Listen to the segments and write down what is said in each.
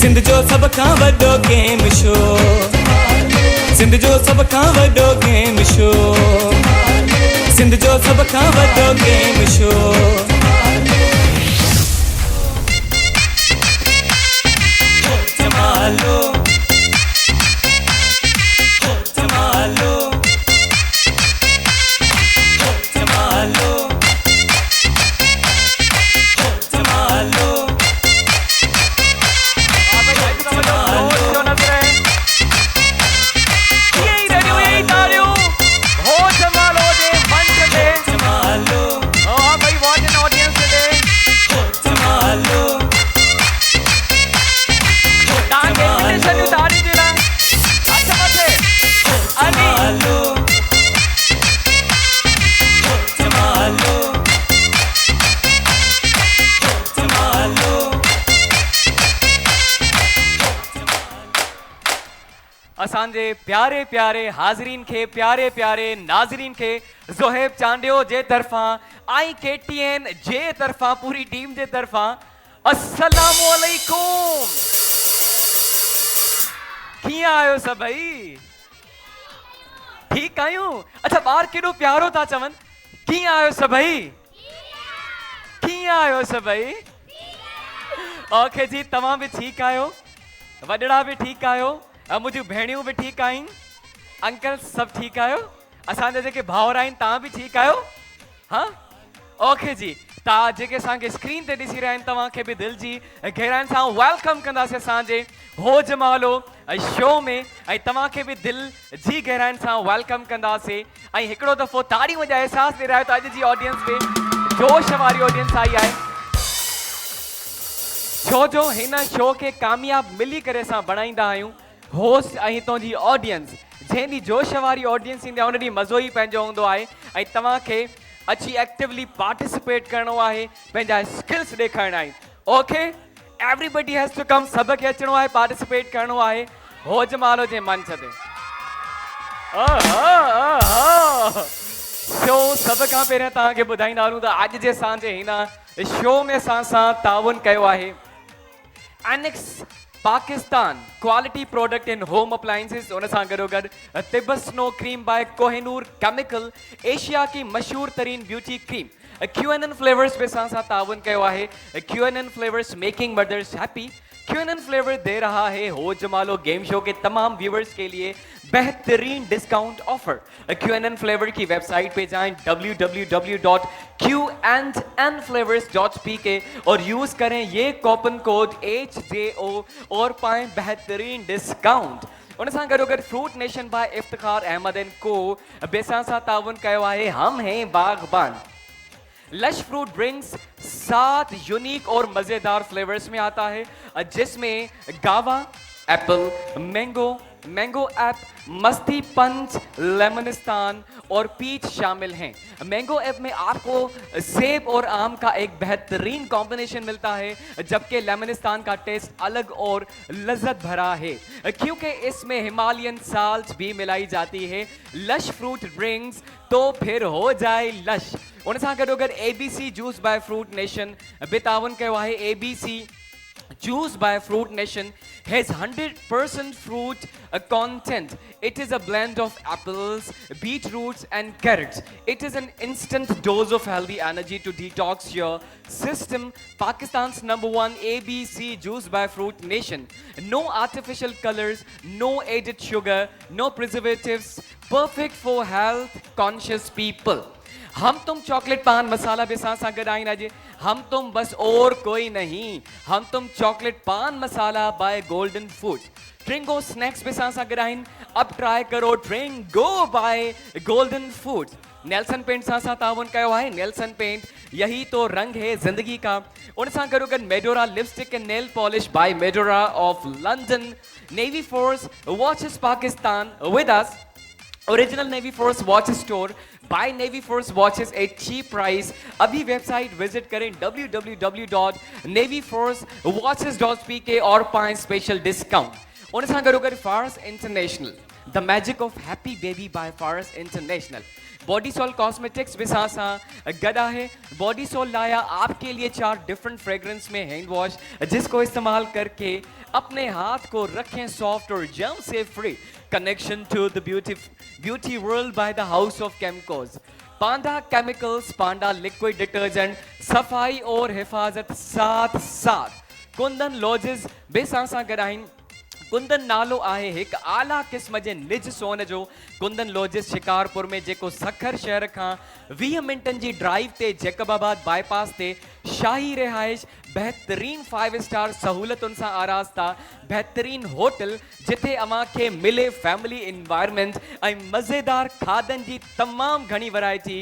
सिंध जो सब खां वॾो गेम शो, सिंध जो सब खां वॾो गेम शो, सिंध जो सब खां वॾो गेम शो। जमालो जमालो जमालो जमालो असांजे प्यारे प्यारे हाज़रीन खे, प्यारे प्यारे नाज़रीन खे ज़ोहेब चांडियो जे तरफ़ां IKTN जे तरफ़ां पूरी टीम जे तरफ़ां अस्सलामु अलैकुम। कीअं आहियो सभई? ठीकु आहियूं? अच्छा ॿार केॾो प्यारो था चवनि, कीअं आहियो सभई? कीअं आहियो सभई? ओके जी, तव्हां बि ठीकु आहियो, वॾड़ा बि ठीकु आहियो, मुझे भेणियूं भी ठीक आहिनि, अंकल सब ठीक आहियो, असांजा जेके भाउर आहिनि तव्हां भी ठीक आहियो? हाँ ओके जी, तव्हां जेके असांखे स्क्रीन ते ॾिसी रहिया आहिनि तव्हांखे बि दिलि जी गहराइनि सां वेलकम कंदासीं असांजे हो जमालो शो में, ऐं तव्हांखे बि दिलि जी गहराइनि सां वेलकम कंदासीं। ऐं हिकिड़ो दफ़ो ताड़ी वॼा एहसासु ॾिरायो त अॼु जी ऑडियंस में जोश वारी ऑडियंस आई आहे, छो जो हिन शो खे कामयाब मिली करे असां बणाईंदा आहियूं। होस्ट ऐं हितां जी ऑडियंस, जंहिं ॾींहुं जोश वारी ऑडियंस ईंदी आहे उन ॾींहुं मज़ो ई पंहिंजो हूंदो आहे, ऐं तव्हांखे अची एक्टिवली पार्टिसिपेट करिणो आहे, पंहिंजा स्किल्स ॾेखारिणा आहिनि। Okay, everybody has to come, सभ खे अचिणो आहे, पार्टिसिपेट करिणो आहे हो जमालो जे मंच ते। शो सभ खां पहिरियों तव्हांखे ॿुधाईंदा हलूं त अॼु जे असांजे हिन शो में असां सां ताउन कयो आहे Annex Pakistan quality product in home appliances, उन सां गॾोगॾु Tibet snow cream by Kohinoor chemical, Asia की मशहूर तरीन ब्यूटी क्रीम QNN फ्लेवर्स पे साथ ताउन कयो आहे। QNN flavours making mothers happy. QNN flavour दे रहा है हो जमालो गेम शो के तमाम व्यूअर्स के लिए बेहतरीन डिस्काउंट ऑफर। QNN फ्लेवर की वेबसाइट पे जाएं www.qnflavors.pk और यूज करें ये कूपन कोड HJO और पाएं बेहतरीन डिस्काउंट। उन सां गॾोगॾु Fruit Nation by Iftikhar Ahmed and को बेसां सां ताउन कयो आहे हम हैं बागबान। लश फ्रूट ड्रिंक्स 7 यूनिक और मज़ेदार फ्लेवर्स में आता है, जिसमें गावा, एप्पल, मैंगो ऐप, मस्ती पंच, लेमनिस्तान और पीच शामिल हैं। मैंगो ऐप में आपको सेब और आम का एक बेहतरीन कॉम्बिनेशन मिलता है, जबकि लेमनिस्तान का टेस्ट अलग और लज्जत भरा है क्योंकि इसमें हिमालयन साल्ट भी मिलाई जाती है। लश फ्रूट ड्रिंक्स तो फिर हो जाए लश। उन सां गॾोगॾु ABC juice by fruit nation बि ताउन कयो आहे। ABC Juice by Fruit Nation has 100% fruit content. It is a blend of apples, beetroots and carrots. It is an instant dose of healthy energy to detox your system. Pakistan's #1 ABC Juice by Fruit Nation. No artificial colors, no added sugar, no preservatives. Perfect for health conscious people. हम Tum chocolate pan मसाला भी साथ साथ गडाइन आज हम तुम बस और कोई नहीं, हम Tum chocolate pan masala by Golden Foods. Tringo snacks भी साथ साथ गडाइन, अब ट्राई करो Tringo by Golden Foods. Nelson paint साथ साथ ताउन कयो है। नेल्सन पेंट यही तो रंग है जिंदगी का। उन सां गॾोगॾु Medora lipstick and nail polish by Medora of London. Navy Force watches Pakistan with us. Original Navy Force watch store by Navy Force watches at cheap price. अभी वेबसाइट विजिट करें www.navyforcewatches.pk और पाएं स्पेशल डिस्काउंट। उन सां गॾोगॾु Faras International, the magic of happy baby by Faras International. Body Soul cosmetics भी साथ गदा है। बॉडी सॉल लाया आपके लिए 4 डिफरेंट फ्रेग्रेंस में हैंड वॉश, जिसको इस्तेमाल करके अपने हाथ को रखें सॉफ्ट और जर्म से free. Connection to the beauty world by the house of chemicals. Panda chemicals, Panda liquid detergent, सफाई और हिफाजत साथ साथ। कुंदन लॉजिस बेसासा गराइन। कुंदन नालो आहे एक आला किस्म जे निज सोन जो। कुंदन लॉजिस शिकारपुर में जेको सखर शहर का 20 मिनटन जी ड्राइव ते जैकबाबाद बाईपास ते शाही रिहाइश, बेहतरीन 5 स्टार सहूलतुन सां आरास्ता, बेहतरीन होटल जिथे अमा के मिले फैमिली एनवायरनमेंट ऐं मज़ेदार खादन जी तमाम घणी वैरायटी।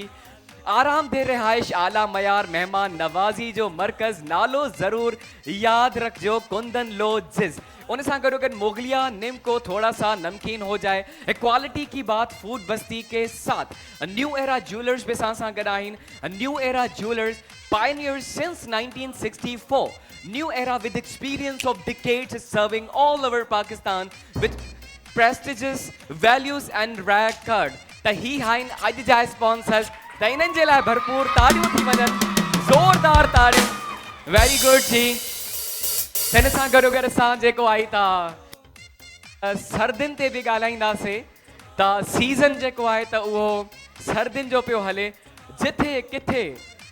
आरामदेह रिहाइश, आला मयार मेहमान नवाजी जो मरकज। नालो जरूर याद रखजो, कुंदन लॉजिस। उन सां गॾो गॾु मोगलिया निम्को थोड़ा सा नमकीन हो जाए। क्वालिटी की बात फूड बस्ती के साथ। न्यू एरा ज्वेलर्स भी सां गॾु आहिनि। New era jewellers, pioneers since 1964. New era with experience of decades serving all over Pakistan with prestigious values and record. त ही हाइन अॼु जा स्पॉन्सर्स, त इन्हनि जे लाइ भरपूर तालियूं थी वञनि, ज़ोरदार तालियूं। वेरी गुड जी। हिन सां गॾो गॾु असां जेको आई था सर्दियुनि ते बि ॻाल्हाईंदासीं। त सीज़न जेको आहे त उहो सर्दियुनि जो पियो हले। जिथे किथे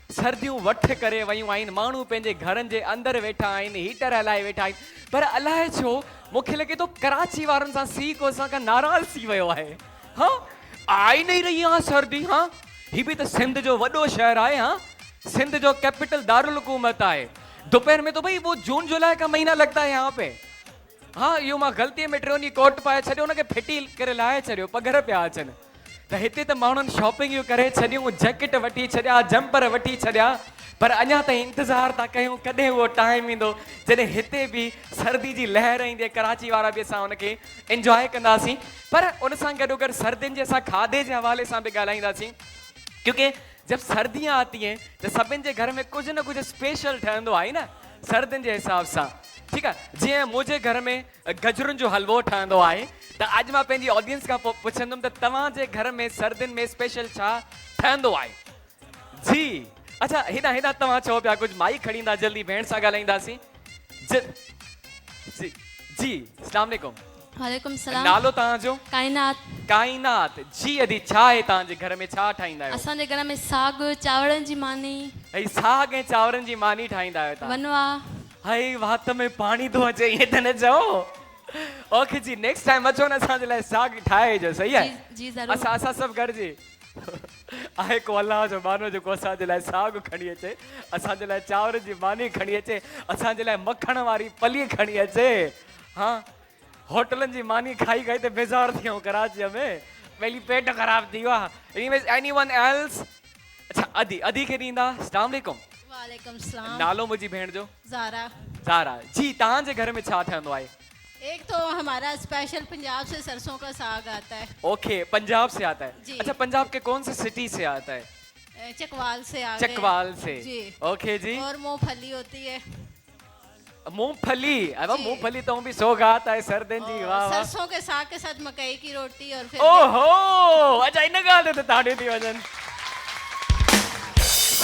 सर्दियूं वठ करे वयूं आहिनि, माण्हू पंहिंजे घरनि जे अंदरि वेठा आहिनि, हीटर हलाए वेठा आहिनि, पर अलाए छो मूंखे लॻे थो कराची वारनि सां सी को असां खां नाराज़ थी वियो आहे। हाँ, आ ही नहीं रही यहाँ सर्दी। हाँ, ही भी तो सिंध जो वॾो शहर आहे। हाँ, सिंध जो कैपिटल दारुल हुकूमत आहे। दोपहर में तो भाई वो जून जुलाई का महीना लगता है यहाँ पे। हाँ, इहो मां ग़लतीअ में ट्रोनी कोट पाए छॾियो, हुनखे फिटी करे लाहे छॾियो, पघर पिया अचनि। त हिते त माण्हुनि शॉपिंग करे छॾियूं, जैकेट वठी छॾिया, जंपर वठी छॾिया, पर अञा ताईं इंतज़ार था कयूं कॾहिं उहो टाइम ईंदो जॾहिं हिते बि सर्दी जी लहर ईंदी। कराची वारा बि असां हुनखे इंजॉय कंदासीं, पर उन सां गॾो गॾु सर्दियुनि जे असां खाधे जे हवाले सां बि ॻाल्हाईंदासीं। क्योंकि जब सर्दियाँ आती हैं तो सभिनि जे घर में कुछ न कुछ स्पेशल ठहंदो आहे न सर्दियुनि जे हिसाब सां। ठीकु आहे, जीअं मुंहिंजे घर में गजरुनि जो हलवो ठहंदो आहे, त अॼु मां पंहिंजी ऑडियंस खां पुछंदुमि त तव्हांजे घर में सर्दियुनि में स्पेशल छा ठहंदो आहे? जी अच्छा, हेॾा हेॾा तव्हां चओ पिया कुझु, माई खणी ईंदा, जल्दी भेण सां ॻाल्हाईंदासीं। जी जी, अस्सलाम वालेकुम। वालेकुम सलाम। नालो तव्हांजो? कायनात। कायनात जी। अदी छा आहे तव्हांजे घर में, छा ठाहींदा आहियो? असांजे घर में साग चांवरनि जी मानी। ऐं साग ऐं चांवरनि जी मानी ठाहींदा आहियो तव्हां? वनवा। हाय, वात में पाणी थो अचे, ईअं त न चओ। ओके जी, नेक्स्ट टाइम अचो न असांजे लाइ साग ठाहिजो, सही आहे? जी ज़रूर। असां सभु गॾिजी आहे को अलाह जो मानो जेको असांजे लाइ साग खणी अचे, असांजे लाइ चांवर जी मानी खणी अचे, असांजे लाइ मखण वारी पली खणी अचे। हाँ, होटलनि जी मानी खाई खाई त बेज़ार थी वियूं कराचीअ में, पहली पेट ख़राब थी वियो आहे। Anyone else? अच्छा, अदी खे ॾींदा। अस्सलाम वालेकुम। वालेकुम सलाम। नालो मुंहिंजी भेण जो? ज़ारा। ज़ारा जी। तव्हांजे घर में छा ठहंदो आहे? एक तो हमारा स्पेशल पंजाब से सरसों का साग आता है। ओके, पंजाब से आता है जी। अच्छा, पंजाब के कौन सी सिटी से आता है? चकवाल से आगे। चकवाल से जी। ओके जी। और मूंगफली होती है। मूंगफली, अब मूंगफली तो भी सौगात है सर्दिन जी। वाह, सरसों के साग के साथ मकई की रोटी और फिर ओहो, अच्छा इन गाल ते ताड़ी थी वजन।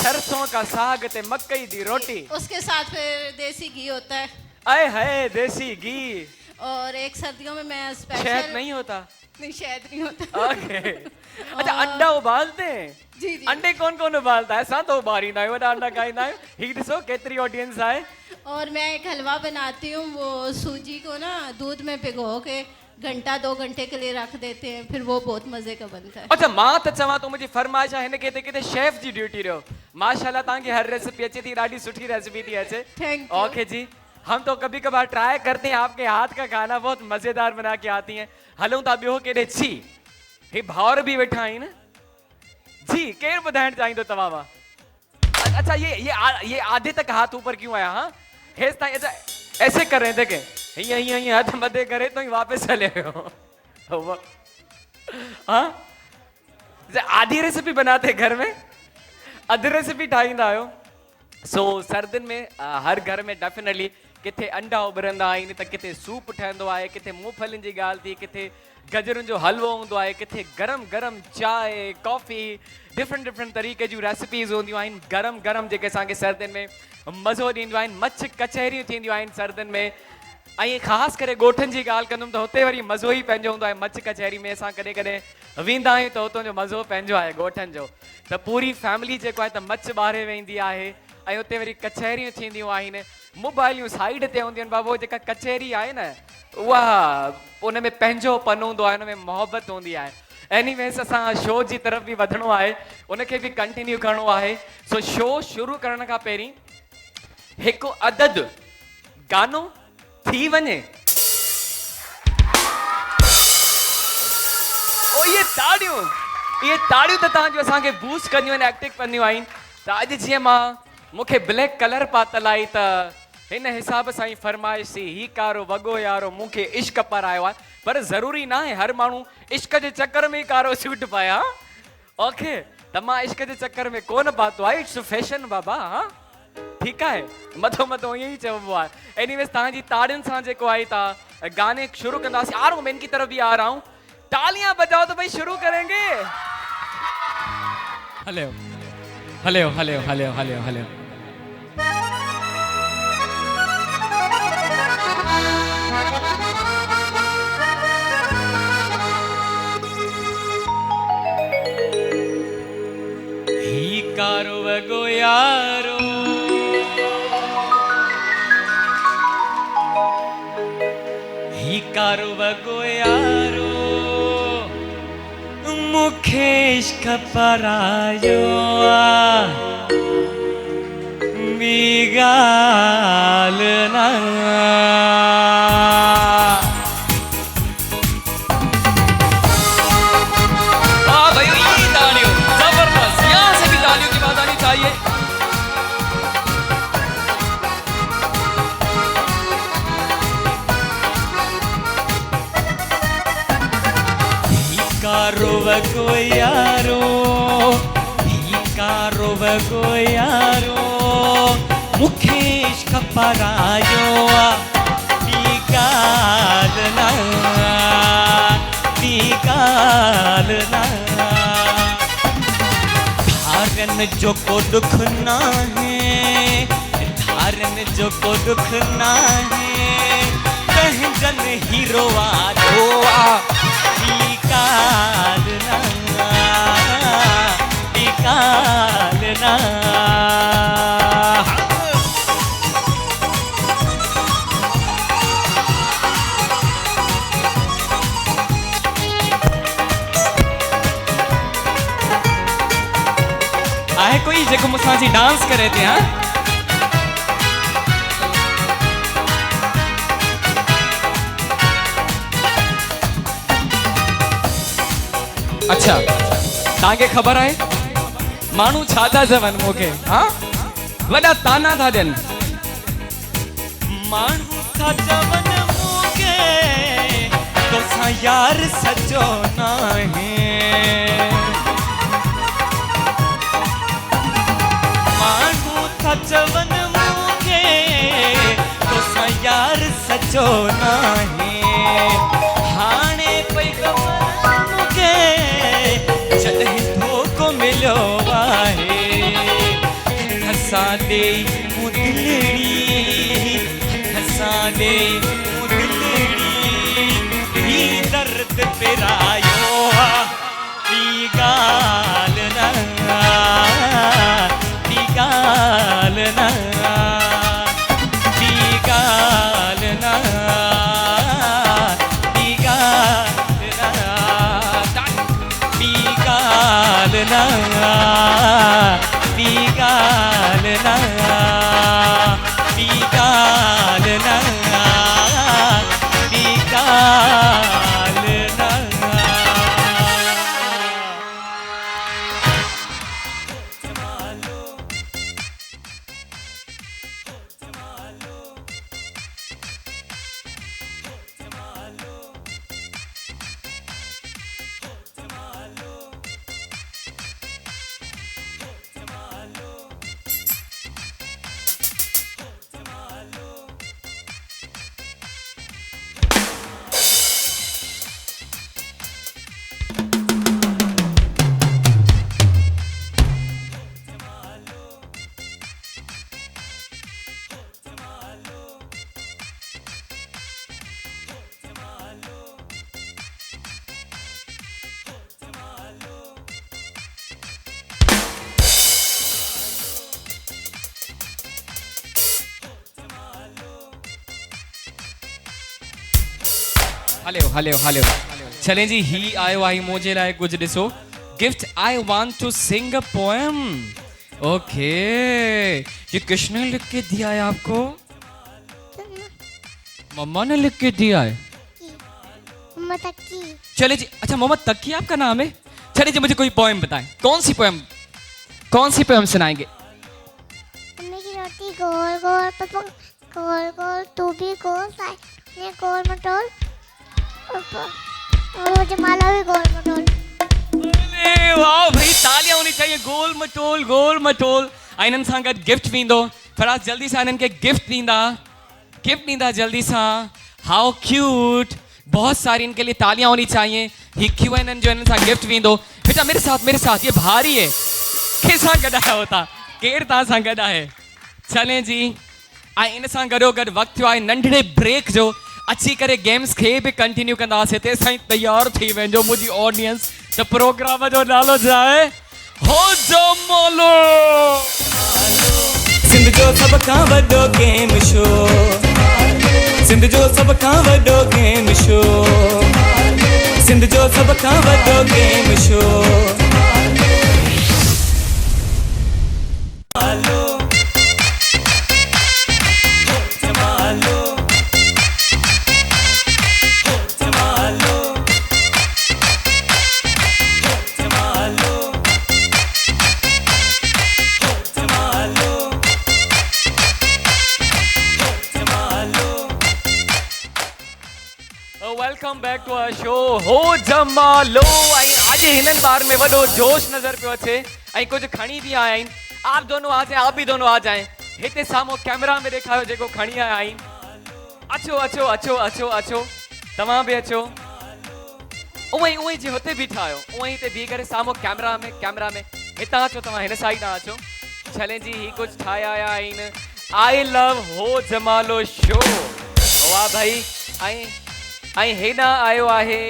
सरसों का साग ते मकई दी रोटी, उसके साथ फिर देसी घी होता है। आए हाय, देसी घी। और एक सर्दियों में मैं स्पेशल। शहद नहीं होता? नहीं, शहद नहीं होता। ओके। अच्छा, अंडा उबालते हैं? जी जी। अंडे कौन कौन उबालता है? असां तो उबारींदा आहियूं, वॾा अंडा खाईंदा आहियूं। ही ॾिसो केतिरी ऑडियंस आहे। और मैं एक हलवा बनाती हूँ, वो सूजी को ना दूध में भिगो के घंटा 2 घंटे के लिए रख देते हैं, फिर वो बहुत मजे का बनता है। अच्छा, मां त चवां तो मुंहिंजी फरमाइश आहे, हिन खे किथे शेफ जी ड्यूटी ॾियो। माशाल्लाह, तव्हांखे हर रेसिपी अचे थी, ॾाढी सुठी रेसिपी थी अचे। Thank you. ओके जी, हम तो कभी कभार ट्राई करते हैं, आपके हाथ का खाना बहुत मजेदार बना के आती हैं। हलूं था ॿियो केॾे? जी, हे भाउर भी वेठा आहिनि जी। केरु ॿुधाइणु चाहींदो तव्हां मां? अच्छा, ये आधे तक हाथ ऊपर क्यों आया? हाँ, हेस ताईं। अच्छा, ऐसे कर रहे थे कि हीअं हथ मथे करे तो ही वापस हले वियो। हाँ, आधी रेसिपी बनाते घर में, अधु रेसिपी ठाहींदा आहियो। सो सर्दियुनि में हर घर में डेफिनेटली किथे अंडा उॿरंदा आहिनि त किथे सूप ठहंदो आहे, किथे मूंगफलियुनि जी ॻाल्हि थी, किथे गजरुनि जो हलवो हूंदो आहे, किथे गरम गरम चांहि कॉफ़ी, डिफरेंट तरीक़े जूं रेसिपीज़ हूंदियूं आहिनि गरम गरम जेके असांखे सर्दियुनि में मज़ो ॾींदियूं आहिनि। मछ कचहरियूं थींदियूं आहिनि सर्दियुनि में, ऐं ख़ासि करे ॻोठनि जी ॻाल्हि कंदुमि त हुते वरी मज़ो ई पंहिंजो हूंदो आहे। मछ कचहरी में असां कॾहिं कॾहिं वेंदा आहियूं त हुतां जो मज़ो पंहिंजो आहे ॻोठनि जो, त पूरी फैमिली जेको आहे त मछ ॿारे वेंदी आहे ऐं हुते वरी कचहरियूं थींदियूं आहिनि, मोबाइलियूं साइड ते हूंदियूं आहिनि। बाबू जेका कचहरी आहे न उहा उन में पंहिंजो पन हूंदो आहे, हुन में मोहबत हूंदी आहे। एनीवेज़ असां शो जी तरफ़ बि वधिणो आहे, उनखे बि कंटिन्यू करिणो आहे। सो शो शुरू करण खां पहिरीं हिकु अदद गानो थी वञे। ओ ये ताड़ियूं त तव्हांजो असांखे बूस्ट कंदियूं आहिनि, एक्टिव कंदियूं आहिनि। त अॼु जीअं मां मूंखे ब्लैक कलर पातल आई त हिन हिसाब सां ई फरमाइश थी, ही कारो वॻो यारो मूंखे इश्क पारायो आहे। पर ज़रूरी न आहे हर माण्हू इश्क जे चक्कर में ई कारो सूट पाए। हा ओके, त मां इश्क जे चक्कर में कोन पातो आहे, इट्स फैशन बाबा। हा ठीकु आहे, मथो ईअं ई चइबो आहे। एनीवेज़ तव्हांजी ताड़ियुनि सां जेको आहे तव्हां गाने शुरू कंदासीं। आ रहा हूं, मैं इनकी तरफ भी आ रहा हूं, तालियां बजाओ तो भाई शुरू करेंगे। हलियो हलियो हलियो हलियो हलियो हलियो। ही कारो वॻो यारो ही कारो वॻो यारो मूंखे इश्क पारायो आहे, ॿी ॻाल्हि न। कारो वॻो यारो ही कारो वॻो यारो मूंखे इश्क पारायो आहे, ॿी ॻाल्हि न, ॿी ॻाल्हि न। धारनि जो को दुख न आहे, धारनि जो को दुख न आहे, पंहिंजनि हीरो वारो आहे, ॻाल्हि न, ॿी ॻाल्हि न। आहे कोई जेको मूंसां जी डांस करे थी? हा अच्छा, तव्हांखे ख़बर आहे माण्हू छा था चवनि मूंखे? हा वॾा ताना था ॾियनि, माण्हू था चवनि मूंखे तोसां यार सचो न आहे, माण्हू था चवनि मूंखे तोसां यार सचो न आहे। हाणे पई ख़बर मूंखे जॾहिं धोखो मिलियो आहे, हसां ॾे मूं दिलड़ी, हसां ॾे मूं दिलड़ी, ही दर्द पिरायो आहे, ॿी ॻाल्हि न, ॿी ॻाल्हि न, ॿी ॻाल्हि न, ॿी ॻाल्हि न, ॿी ॻाल्हि न, ॿी ॻाल्हि न, ॿी ॻाल्हि न। हले चलें जी ही आयो आहे मुझे लाए कुछ ॾिसो gift I want to sing a poem okay ये किसने लिख के दिया है आपको मम्मा ने लिख के दिया है मम्मा तक्की चले जी अच्छा मोहम्मद तकी आपका नाम है चले जी मुझे कोई पोएम बताएं कौन सी पोएम सुनाएंगे मम्मी की रोटी गोल गोल पापा गोल गोल तू भी गोल साई ये गोल मटोल और मुझे माला भी गोल मटोल अरे वाह भाई तालियां होनी चाहिए गोल मटोल आइनन सां गॾु गिफ्ट वींदो फराज जल्दी सां इन्हनि खे गिफ्ट ॾींदा जल्दी सां हाउ क्यूट बहुत सारी इनके लिए तालियां होनी चाहिए ही QNN जो इन्हनि सां गिफ्ट वींदो बेटा मेरे साथ ये भारी है कंहिंसां गॾु आया हो तव्हां केरु तव्हां सां गॾु आहे चलें जी ऐं इन सां गॾो गॾु वक़्तु थियो आहे नंढड़े ब्रेक जो अची करे गेम्स खे बि कंटिन्यू कंदासीं तेसिताईं तयारु थी वञिजो मुंहिंजी ऑडियंस त प्रोग्राम जो नालो छा आहे हो जमालो सिंध जो सभ खां वॾो गेम शो सिंध जो सभ खां वॾो गेम शो सिंध जो सभ खां वॾो game show welcome back to our show Ho Jamalo आज हिनन बार में वडो जोश नजर पे अचे ऐं कुछ खणी भी आया आहिनि आप दोनों आ जाए आप भी दोनों आ जाए हिते सामो कैमरा में देखायो जेको खणी आया आहिनि अचो तव्हां भी अचो उई जी हुते बीठा आहियो उई ते बी करे सामो कैमरा में हितां अचो तव्हां हिन साइड अचो चलें जी ही कुछ ठाया आया आहिनि आई लव हो जमालो शो वाह भाई ऐं हेॾां आयो आहे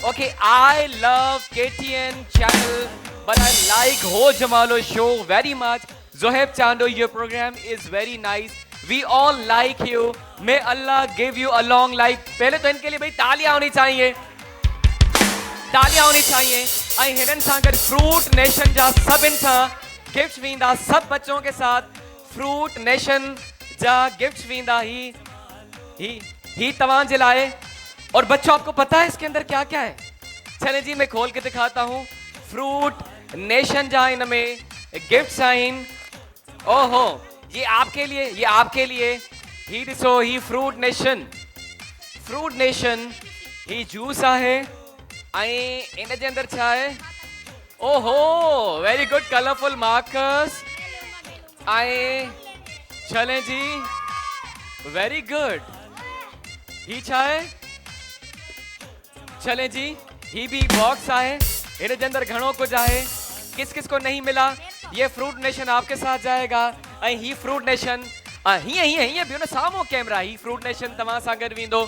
okay I love KTN channel but I like Ho Jamalo show very much. Zohaib Chando, your program is very nice. We all like you. May Allah give you a long life. पहले तो इनके लिए भाई तालियां होनी चाहिए. ऐं हिननि सां गॾु फ्रूट नेशन जा सभिनि सां गिफ्ट वेंदा सब बच्चों के साथ फ्रूट नेशन जा गिफ्ट वेंदा ही तव्हां जे लाइ और बच्चों आपको पता है इसके अंदर क्या क्या है चले जी मैं खोल के दिखाता हूँ फ्रूट नेशन जा इनमें गिफ्ट्स आइन ओहो ये आपके लिए ही ॾिसो ही फ्रूट नेशन ही जूस आहे ऐं इन जे अंदर छा आहे ओहो वेरी गुड कलरफुल मार्कर्स ऐं चलें जी वेरी गुड ही छा आहे चलें जी ही भी बॉक्स आहे इन जे अंदर घणो कुछ आहे किस को नहीं मिला ये फ्रूट नेशन आपके साथ जाएगा ऐं ही फ्रूट नेशन हीअं बियो न साम्हूं कैमरा ही फ्रूट नेशन तव्हां सां गॾु वेंदो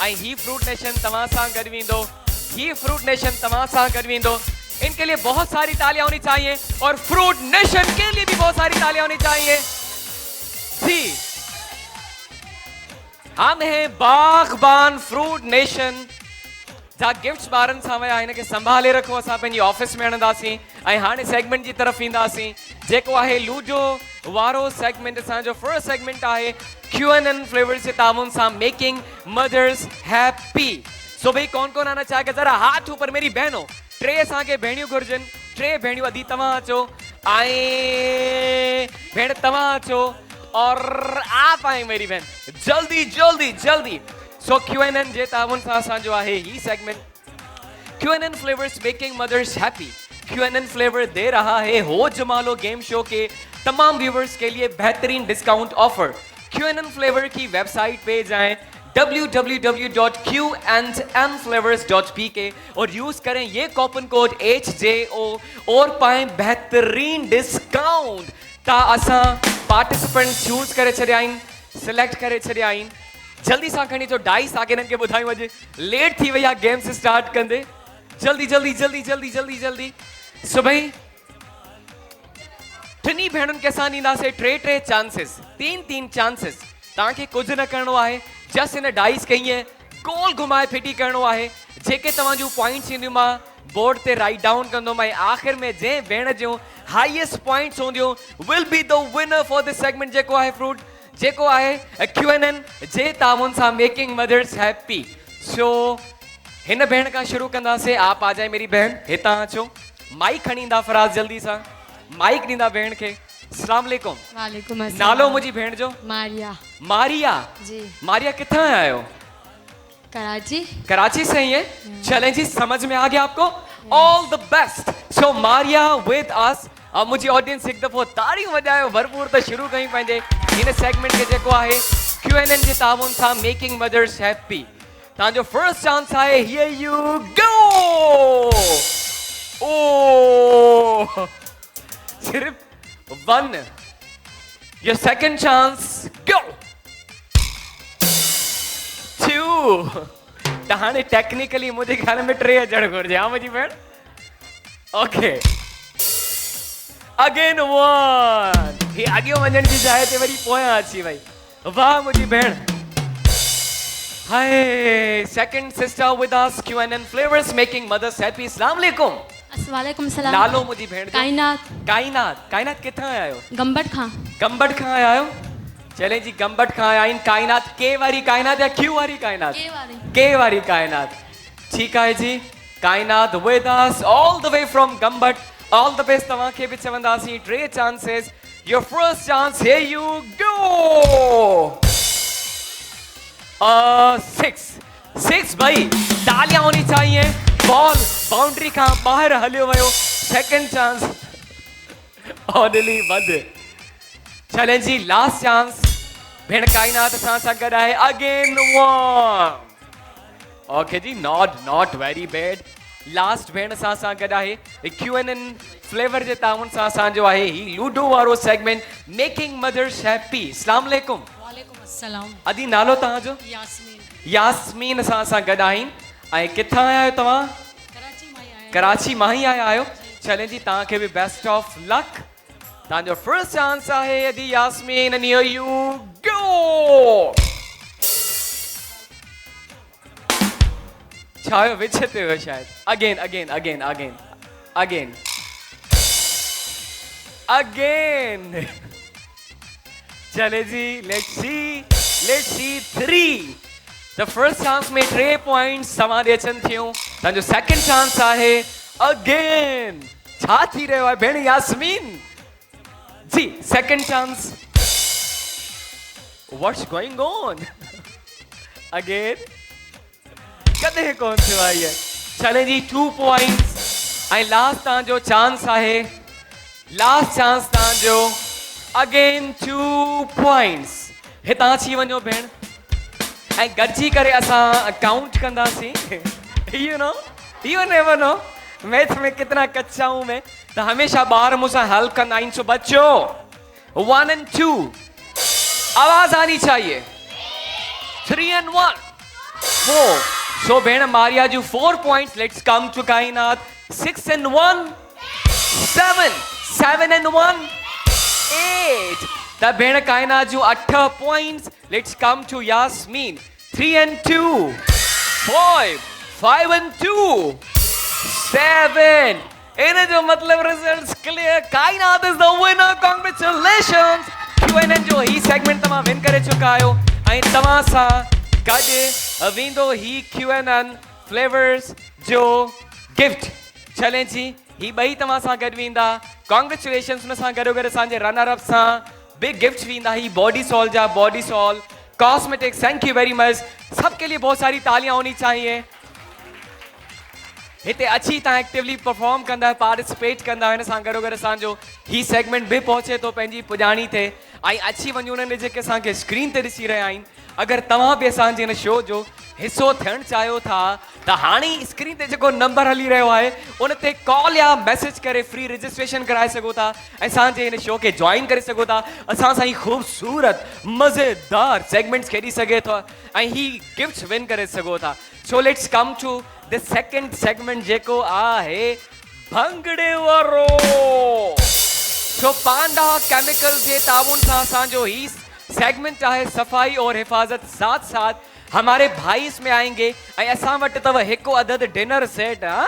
ऐं ही फ्रूट नेशन तव्हां सां गॾु वेंदो ही फ्रूट नेशन तव्हां सां गॾु वेंदो इनके लिए बहुत सारी तालियां होनी चाहिए और फ्रूट नेशन के लिए भी बहुत सारी तालियां होनी चाहिए जी हम हैं बागबान फ्रूट नेशन जा गिफ्ट्स ॿारनि सां विया हिनखे संभाले रखो असां पंहिंजी ऑफिस में आणंदासीं ऐं हाणे सेगमेंट जी तरफ़ ईंदासीं जेको आहे लूडो वारो सेगमेंट असांजो फर्स्ट सेगमेंट आहे QNN फ्लेवर्स जे तामुन सां मेकिंग मदर्स हैप्पी सो भाई कौन आना चाहेगा जरा हाथ ऊपर मेरी बहनों 3 असांखे भेणियूं घुर्जनि 3 भेणियूं अदी तव्हां अचो ऐं भेण तव्हां अचो और आप आए मेरी बहन जल्दी सो QNN जे तामुन सां असांजो आहे ही segment QNN flavours making mothers happy QNN flavour दे रहा है हो जमालो गेम शो के तमाम व्यूवर्स के लिए बेहतरीन डिस्काउंट ऑफर QNN फ्लेवर की वेबसाइट पे जाएं www.qnflavors.pk और यूज करें ये कूपन कोड HJO और पाएं बेहतरीन डिस्काउंट ता असां पार्टिसिपेंट चूज करे छॾिया आहिनि सिलेक्ट करे छॾिया आहिनि जल्दी सां खणी जो डाइस आगे इन्हनि खे ॿुधायूं अॼु लेट थी वई आहे गेम्स स्टार्ट कंदे जल्दी सो भाई टिनी भेणुनि खे असां ॾींदासीं 3 चांसेस 3 चांसेस तव्हांखे कुझु न करिणो आहे जस्ट इन डाइस खे ईअं गोल घुमाए फिटी करणो आहे जेके तव्हांजूं पॉइंट्स ईंदियूं मां बोर्ड ते राइट डाउन कंदुमि ऐं आख़िर में जंहिं भेण जूं हाईएस्ट पॉइंट्स हूंदियूं will be the winner for this segment जेको आहे फ्रूट जेको आहे QNN जे ताउन सां मेकिंग मदर्स हैप्पी। सो हिन भेण खां शुरू कंदासीं। आप आ जाए मेरी बहन, हितां अचो, माइक खणी ईंदा फराज़ जल्दी सां, माइक ॾींदा भेण खे। अस्सलाम वालेकुम। वालेकुम अस्सलाम। नालो मुंहिंजी भेण जो? मारिया। मारिया जी। मारिया किथां आया आहियो? कराची। कराची से ही है? चलें जी, समझ में आ गया आपको? All the best. So Maria with us. अब मुझे ऑडियंस एक दफ़ो ताड़ियूं वॼायो भरपूर त शुरू कयूं पंहिंजे हिन सेगमेंट खे जेको आहे QNN जे ताउन सां मेकिंग मदर्स हैप्पी। तव्हांजो फर्स्ट चांस आहे, हियर यू गो। ओ सिर्फ 1। योर सेकंड चांस, गो। 2। त हाणे टेक्निकली मुझे ख्याल में 3 अचण घुरिजे। हाँ मुंहिंजी भेण? Okay, again 1। ही अॻियो वञण जी जाइ ते वरी पोयां अची वई। वाह मुंहिंजी भेण। Hi, second sister with us, QNN flavours making mothers happy. अस्सलाम वालेकुम। वालेकुम सलाम। नालो मुंहिंजी भेण जो? कायनात। कायनात। कायनात किथां आया आहियो? गंबट खां। गंबट खां आया आहियो? चले जी, गंबट खां आया आहिनि। कायनात के वारी कायनात या क्यू वारी कायनात? के वारी। के वारी कायनात। ठीक है जी, कायनात with us all the way from Gambat. All the best तव्हांखे बि चवंदासीं। 3 chances. Your first chance, here you गो। 6 भाई, तालियां होनी चाहिए। बॉल बाउंड्री का बाहर हलियो वयो। सेकंड चांस ऑनली बंद। चलें जी, लास्ट चांस। भेण कायनात असां सां गॾु आहे। अगेन 1। ओके जी, नॉट वेरी बैड। लास्ट भेण असां सां गॾु आहे QNN फ्लेवर जे ताउन सां असांजो आहे ही लूडो वारो सेगमेंट मेकिंग मदर्स हैप्पी। अस्सलाम वालेकुम। वालेकुम अस्सलाम। अदी नालो तव्हांजो? यास्मीन। यास्मीन असां सां गॾु आहिनि। ऐं किथां आया आहियो तव्हां? कराची मां आया। कराची मां ही आया आहियो? चलें जी, तव्हांखे बि बेस्ट ऑफ लक। तव्हांजो फर्स्ट चांस आहे अदी Yasmeen, and here you go. छायो विच ते हो शायद। Again again again again again again. चले जी, let's see 3। The first chance में 3 पॉइंट्स तव्हां ॾे अचनि थियूं। तव्हांजो सेकंड चांस आहे अगेन। छा थी रहियो आहे भेण Yasmeen ji? Second chance. What's going on? Again कदे कोन थियो आहे ये। चले जी, 2 पॉइंट्स। ऐं लास्ट तव्हांजो चांस आहे। लास्ट चांस तव्हांजो। Again 2 points. हितां अची वञो भेण, ऐं गॾिजी करे असां काउंट कंदासीं। यू नेवर नो मैथ में कितना कच्चा हूं मैं, तो हमेशा ॿार मूंसां हेल्प कंदा आहिनि। सो बच्चो 1 and 2 आवाज आनी चाहिए। 3 and 1 4। सो भेण मारिया जू 4 पॉइंट्स। लेट्स कम टू कायनात। 6 and 1 7। 7 and 1 8। त भेण कायनात जू 8 points. Let's come to Yasmin. 3 and 2 5। 5 and 2 7। इन जो मतलब results clear. Kainat is the winner. Congratulations. QNN जो ही सेगमेंट तव्हां विन करे चुका आहियो। ऐं तव्हां सां गॾु वेंदो ही QNN फ्लेवर्स जो गिफ्ट। चलें जी, ही ॿई तव्हां सां गॾु वेंदा। कांग्रेचुलेशंस। हुन सां गॾो गॾु असांजे रनर अप सां बिग गिफ्ट वेंदा। ही बॉडी सॉल जा Body Soul cosmetics. Thank you very much. सबके लिए बहुत सारी तालियां होनी चाहिए। हिते अची तव्हां एक्टिवली परफॉर्म कंदा, पार्टिसिपेट कंदा। हिन सां गॾो गॾु असांजो ही सेगमेंट बि पहुचे थो पंहिंजी पुॼाणी ते। ऐं अची वञो उन्हनि जेके असांखे स्क्रीन ते ॾिसी रहिया आहिनि। अगरि तव्हां बि असांजे हिन शो जो हिसो थियणु चाहियो था त हाणे स्क्रीन ते जेको नंबर हली रहियो आहे उन ते कॉल या मैसेज करे फ्री रजिस्ट्रेशन कराए सघो था। ऐं असांजे हिन शो खे जॉइन करे सघो था। असां सां ही ख़ूबसूरत मज़ेदार सेगमेंट्स खेॾी सघे थो ऐं ही गिफ्ट्स विन करे सघो था। So let's come to the second segment जेको आहे भंगड़े वारो। सो पांडा केमिकल जे ताउन सां असांजो ही सेगमेंट आहे सफ़ाई और हिफ़ाज़त साथ साथ हमारे भाई इसमें आएंगे ऐं असां वटि अथव हिकु अदद डिनर सेट। हाँ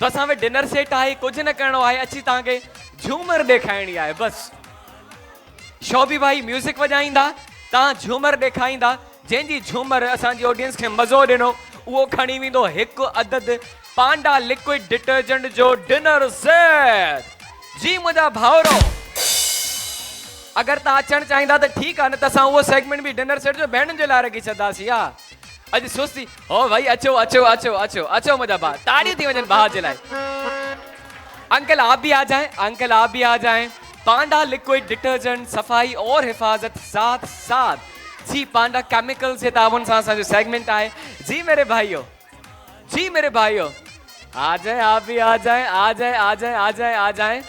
तो असां वटि डिनर सेट आहे, कुझु न करिणो आहे, अची तव्हांखे झूमर ॾेखारणी आहे बस। शोभी भाई म्यूज़िक वॼाईंदा, तव्हां झूमर ॾेखारींदा, जंहिंजी झूमर असांजी ऑडियंस खे मज़ो ॾिनो उहो खणी वेंदो हिकु अदद पांडा लिक्विड डिटर्जेंट जो डिनर सेट। जी मुंहिंजा भाउरो, अगर तव्हां अचणु चाहींदा त ठीकु आहे, न त असां उहो सेगमेंट बि डिनर सेट जो भेणुनि जे लाइ रखी छॾंदासीं। हा अॼु सुस्ती हो भाई, अचो अचो अचो अचो अचो मुंहिंजा भाउ, ताड़ियूं थी वञनि भाउ जे लाइ। अंकल आप भी आ जाएं, अंकल आप भी आ जाएं। पांडा लिक्विड डिटर्जेंट, सफाई और हिफाजत साथ साथ। जी पांडा केमिकल से ताबुन सां असांजो सेगमेंट आहे। जी मेरे भाइयों, जी मेरे भाइयों, आ जाए, आप भी आ जाए, आ जाए आ जाए आ जाए आ जाए।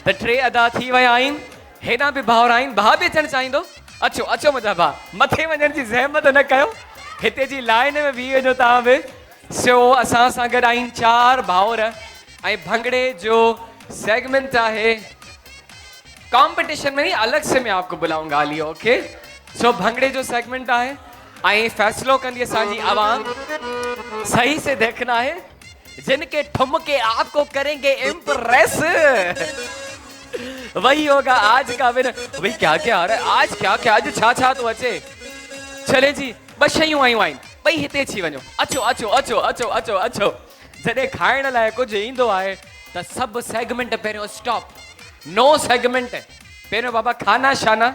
त टे अदा थी विया आहिनि, हेॾां बि भाउर आहिनि, भाउ बि अचणु चाहींदो, अचो अचो मुंहिंजा भाउ, मथे वञण जी ज़हमत न कयो, हिते जी लाइन में बीह वञो तव्हां बि। सो असां सां गॾु आहिनि 4 भाउर ऐं भंगड़े जो सेगमेंट आहे। कंपटीशन में नहीं, अलग से मैं आपको बुलाऊंगा अली, ओके। सो भंगड़े जो सेगमेंट आहे ऐं फैसलो कंदी असांजी आवाम। सही से देखना है, जिनके ठुमके आपको करेंगे इम्प्रेस वही होगा आज का विनर। भाई क्या क्या आ रहा है आज, क्या क्या आज छा छा तो अचे। चले जी बस शयूं आयूं आहिनि, भई हिते अची वञो, अचो अचो अचो अचो अचो अचो। जॾहिं खाइण लाइ कुझु ईंदो आहे त सभु सेगमेंट पहिरियों स्टॉप, नो सेगमेंट। पहिरियों बाबा खाना शाना,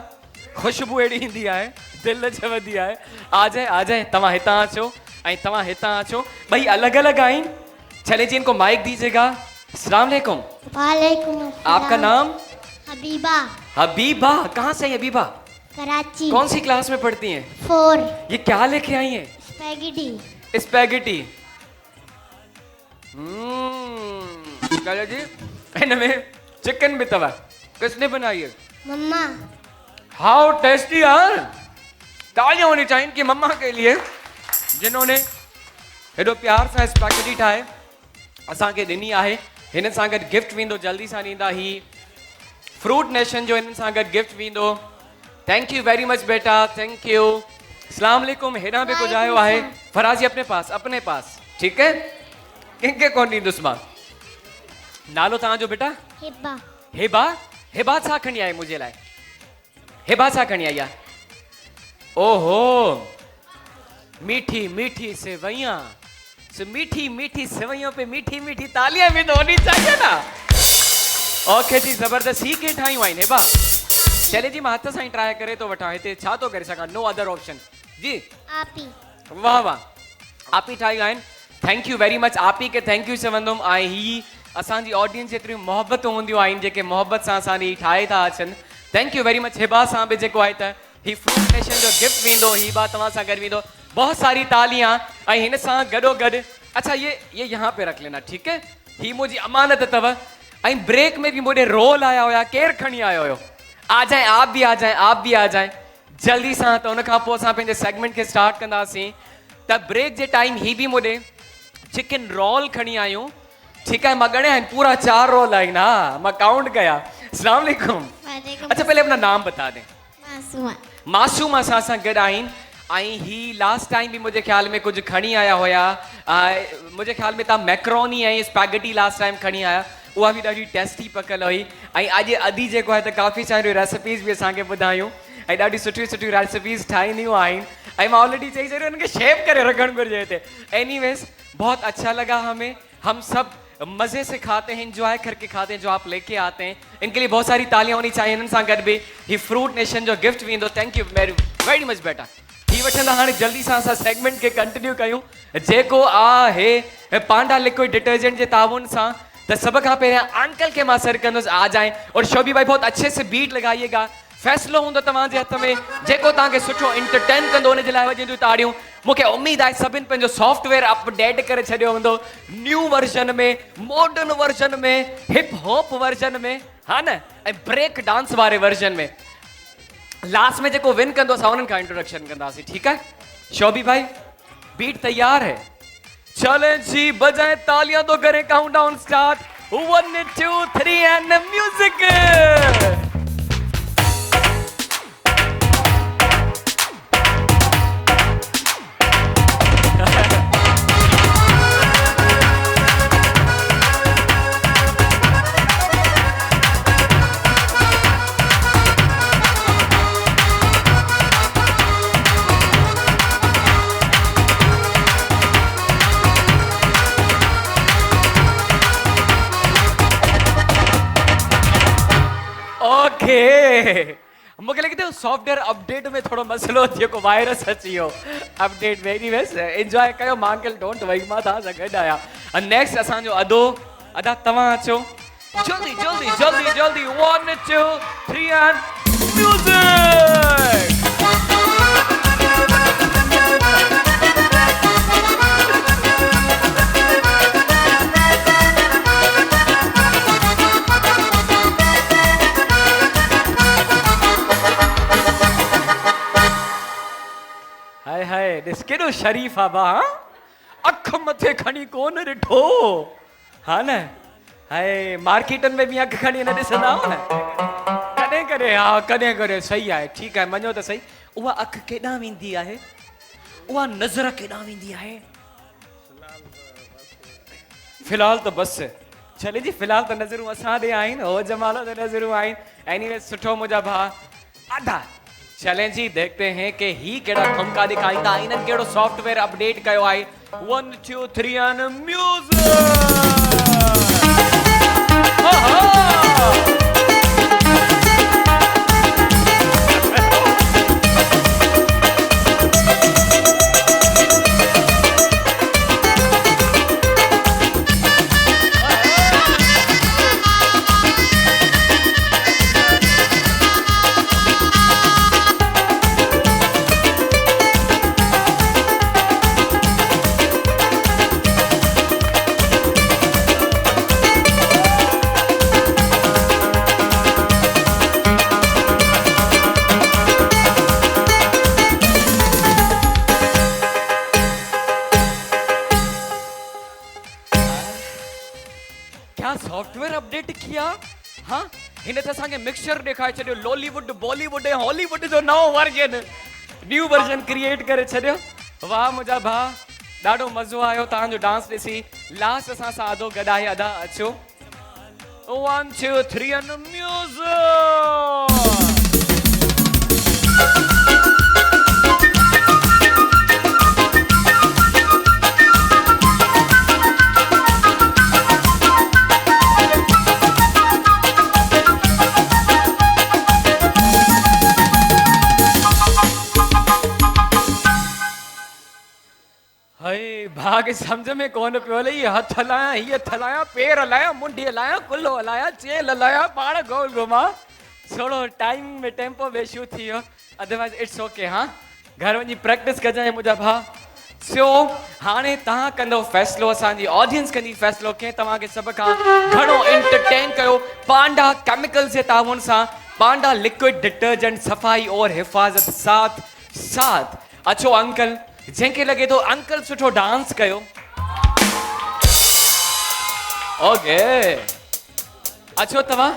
खुशबू अहिड़ी ईंदी आहे, दिलि चवंदी आहे आ जाए आ जाए, तव्हां हितां अचो ऐं तव्हां हितां अचो, ॿई अलॻि अलॻि आहिनि। चले जी इनको माइक दीजिएगा। अस्सलाम वालेकुम। वालेकुम। आपका नाम? हबीबा। हबीबा, कहाँ से है हबीबा? कराची। कौन सी क्लास में पढ़ती हैं? 4। ये क्या लेके आई हैं? स्पैगेटी। स्पैगेटी। चलो जी, इनमें चिकन भी तवा, किसने बनाई है? मम्मा। हाउ टेस्टी यार, तालियां होनी चाहिए इनकी मम्मा के लिए, जिन्होंने हेॾो प्यार सां स्पैगेटी ठाहे असांखे ॾिनी आहे। हिन सां गॾु गिफ्ट वेंदो, जल्दी सां ॾींदा ही फ्रूट नेशन जो हिन सां गॾु गिफ्ट वेंदो। थैंक यू वेरी मच बेटा, थैंक यू। अस्सलाम वालेकुम। हेॾां बि कुझु आयो आहे, फराज़ी अपने पास, ठीक है, कंहिंखे कोन ॾींदुसि मां। नालो तव्हांजो बेटा? हिबा। हिबा, हिबा छा खणी आई मुंहिंजे लाइ? हिबा छा खणी आई आहे? ओहो, मीठी मीठी सेवैयां, मीठी मीठी सेवैयों पे मीठी मीठी तालियां भी तो होनी चाहिए ना। ओके जी, जबरदस्त। ही के ठाहियूं आहिनि हिबा? चले जी, मां हथ सां ई ट्राई करे तो वठां, हिते छा तो करे सघां, नो अदर ऑप्शन। जी आपी। वाह वाह, आपी ठाहियूं आहिनि, थैंक यू वेरी मच। आपी के थैंक यू चवंदुमि। ऐं ही असांजी ऑडियंस जेतिरियूं मोहबतूं हूंदियूं आहिनि, जेके मोहबत सां असांजी ठाहे था अचनि, thank you very much. Hiba सां बि जेको आहे त ही फ्रूट नेशन जो गिफ्ट वेंदो, हिबा तव्हां सां गॾु वेंदो। बहुत सारी तालियां। ऐं हिन सां गॾोगॾु, अच्छा ये यहाँ पे रख लेना, ठीक है, ही मुंहिंजी अमानत अथव। ऐं ब्रेक में भी मुझे रोल आया हुया, केरु खणी आयो हुयो? आ जाए, आप भी आ जाए, आप भी आ जाए जल्दी सां। त उन खां पोइ असां पंहिंजे सेगमेंट खे स्टार्ट कंदासीं। त ब्रेक जे टाइम ही भी मुझे चिकन रोल खणी आयूं, ठीक है, मां ॻणिया आहिनि, पूरा 4 रोल आहिनि। हाँ, मां काउंट कया। अस्सलाम वालेकुम। अच्छा पहले अपना नाम बता दें। मासूमा। मासूमा सां गॾु आहिनि। ऐं ही लास्ट टाइम भी मुझे ख्याल में कुछ खणी आया हुया, मुझे ख्याल में तव्हां मैक्रोनी ऐं स्पैगेटी लास्ट टाइम खणी आया, उहा भी ॾाढी टेस्टी पकल हुई। ऐं अॼु अदी जेको आहे त काफ़ी सारियूं रेसिपीज़ भी असांखे ॿुधायूं ऐं ॾाढी सुठियूं सुठियूं रेसिपीज़ ठाहींदियूं आहिनि। ऐं मां ऑलरेडी चई छॾियो उनखे शेव करे रखणु घुरिजे हिते। एनीवेज़, बहुत अच्छा लगा हमें, हम सब मज़े से खाते हैं, इंजॉय करके खाते हैं जो आप लेके आते हैं। इनके लिए बहुत सारी तालियां होनी चाहिए। इन्हनि सां गॾु बि ही फ्रूट नेशन जो गिफ्ट वेंदो। थैंक यू वेरी मच बेटा। ही वठंदा हाणे जल्दी सां असां सेगमेंट खे कंटिन्यू कयूं, जेको आहे पांडा लिक्विड डिटर्जेंट जे ताबुन सां। तो सब खां पहिरियां अंकल के मां सर कंदुसि, आ जाए। और शोभी भाई बहुत अच्छे से बीट लगाइएगा, फैसलो हूंदो तव्हांजे हथ में, जेको तव्हांखे सुठो एंटरटेन कंदो उन जे लाइ वॼंदियूं ताड़ियूं। मूंखे उम्मीद आहे सभिनि पंहिंजो सॉफ्टवेयर अपडेट करे छॾियो हूंदो, न्यू वर्जन में, मॉडर्न वर्जन में, हिप हॉप वर्जन में, हा न, ऐं ब्रेक डांस वारे वर्जन में। लास्ट में जेको विन कंदो असां उन्हनि खां इंट्रोडक्शन कंदासीं, ठीकु आहे? शोभी भाई बीट तैयार है? चले जी, बजाए तालियां तो करें, काउंटडाउन स्टार्ट, 1 2 3 एंड म्यूजिक। मूंखे लॻे थो सॉफ्टवेयर अपडेट में थोरो मसइलो जेको वायरस अची वियो अपडेट में। एनीवेज एंजॉय कयो, मां अंकल डोंट वरी, मां तव्हां सां गॾु आहियां। नेक्स्ट असांजो अदा तव्हां अचो जल्दी जल्दी जल्दी जल्दी 1 2 3 एंड म्यूजिक। हाय हाय ॾिस केॾो शरीफ़ आहे बा, अख मथे खणी कोन ॾिठो हा न। हाय मार्केटनि में बि अख खणी न ॾिसंदा हो न कॾहिं कॾहिं, हा कॾहिं कॾहिं, सही आहे, ठीकु आहे, मञो त सही। उहा अख केॾां वेंदी आहे, उहा नज़र केॾां वेंदी आहे? फ़िलहाल त बसि चले जी, फ़िलहाल त नज़रूं असां ॾे आहिनि, हो जमालो त नज़रूं आहिनि। एनीवे सुठो मुंहिंजा भाउ अदा, चलें जी देखते हैं कि ही केड़ा ठुमका दिखाईंदा, इन्हनि केड़ो सॉफ्टवेयर अपडेट कयो आहे। 1 2 3 एंड म्यूजिक। क्या सॉफ्टवेयर अपडेट किया? हाँ हिन त असांखे मिक्सचर ॾेखारे छॾियो, लॉलीवुड बॉलीवुड ऐं हॉलीवुड जो नओं वर्जन, न्यू वर्जन क्रिएट करे छॾियो। वाह मुंहिंजा भाउ, ॾाढो मज़ो आयो तव्हांजो डांस ॾिसी। लास्ट असां सां अदो गॾु आहे, अदा अचो 1 2 3 एंड म्यूजिक। भाग समझ में कौन पियो हले, हथ हलाया, हीअ हलाया, पेर हलाया, मुंडी हलाया, कुल्लो हलाया, चेल हलाया, पाण गोल घुमा। थोरो टाइम में टेम्पो बेशू थी वियो, अदरवाइज इट्स ओके। हाँ घर वञी प्रैक्टिस कजांइ मुंहिंजा भाउ। सो हाणे तव्हां कंदो फ़ैसिलो, असांजी ऑडियंस कंदी फ़ैसिलो कंहिं तव्हांखे सभ खां घणो एंटरटेन कयो। पांडा केमिकल्स जे ताउन सां, पांडा लिक्विड डिटर्जेंट, सफ़ाई और हिफ़ाज़त साथ साथ। अचो अंकल, जंहिंखे लॻे थो अंकल सुठो डांस कयो, ओके अचो तव्हां।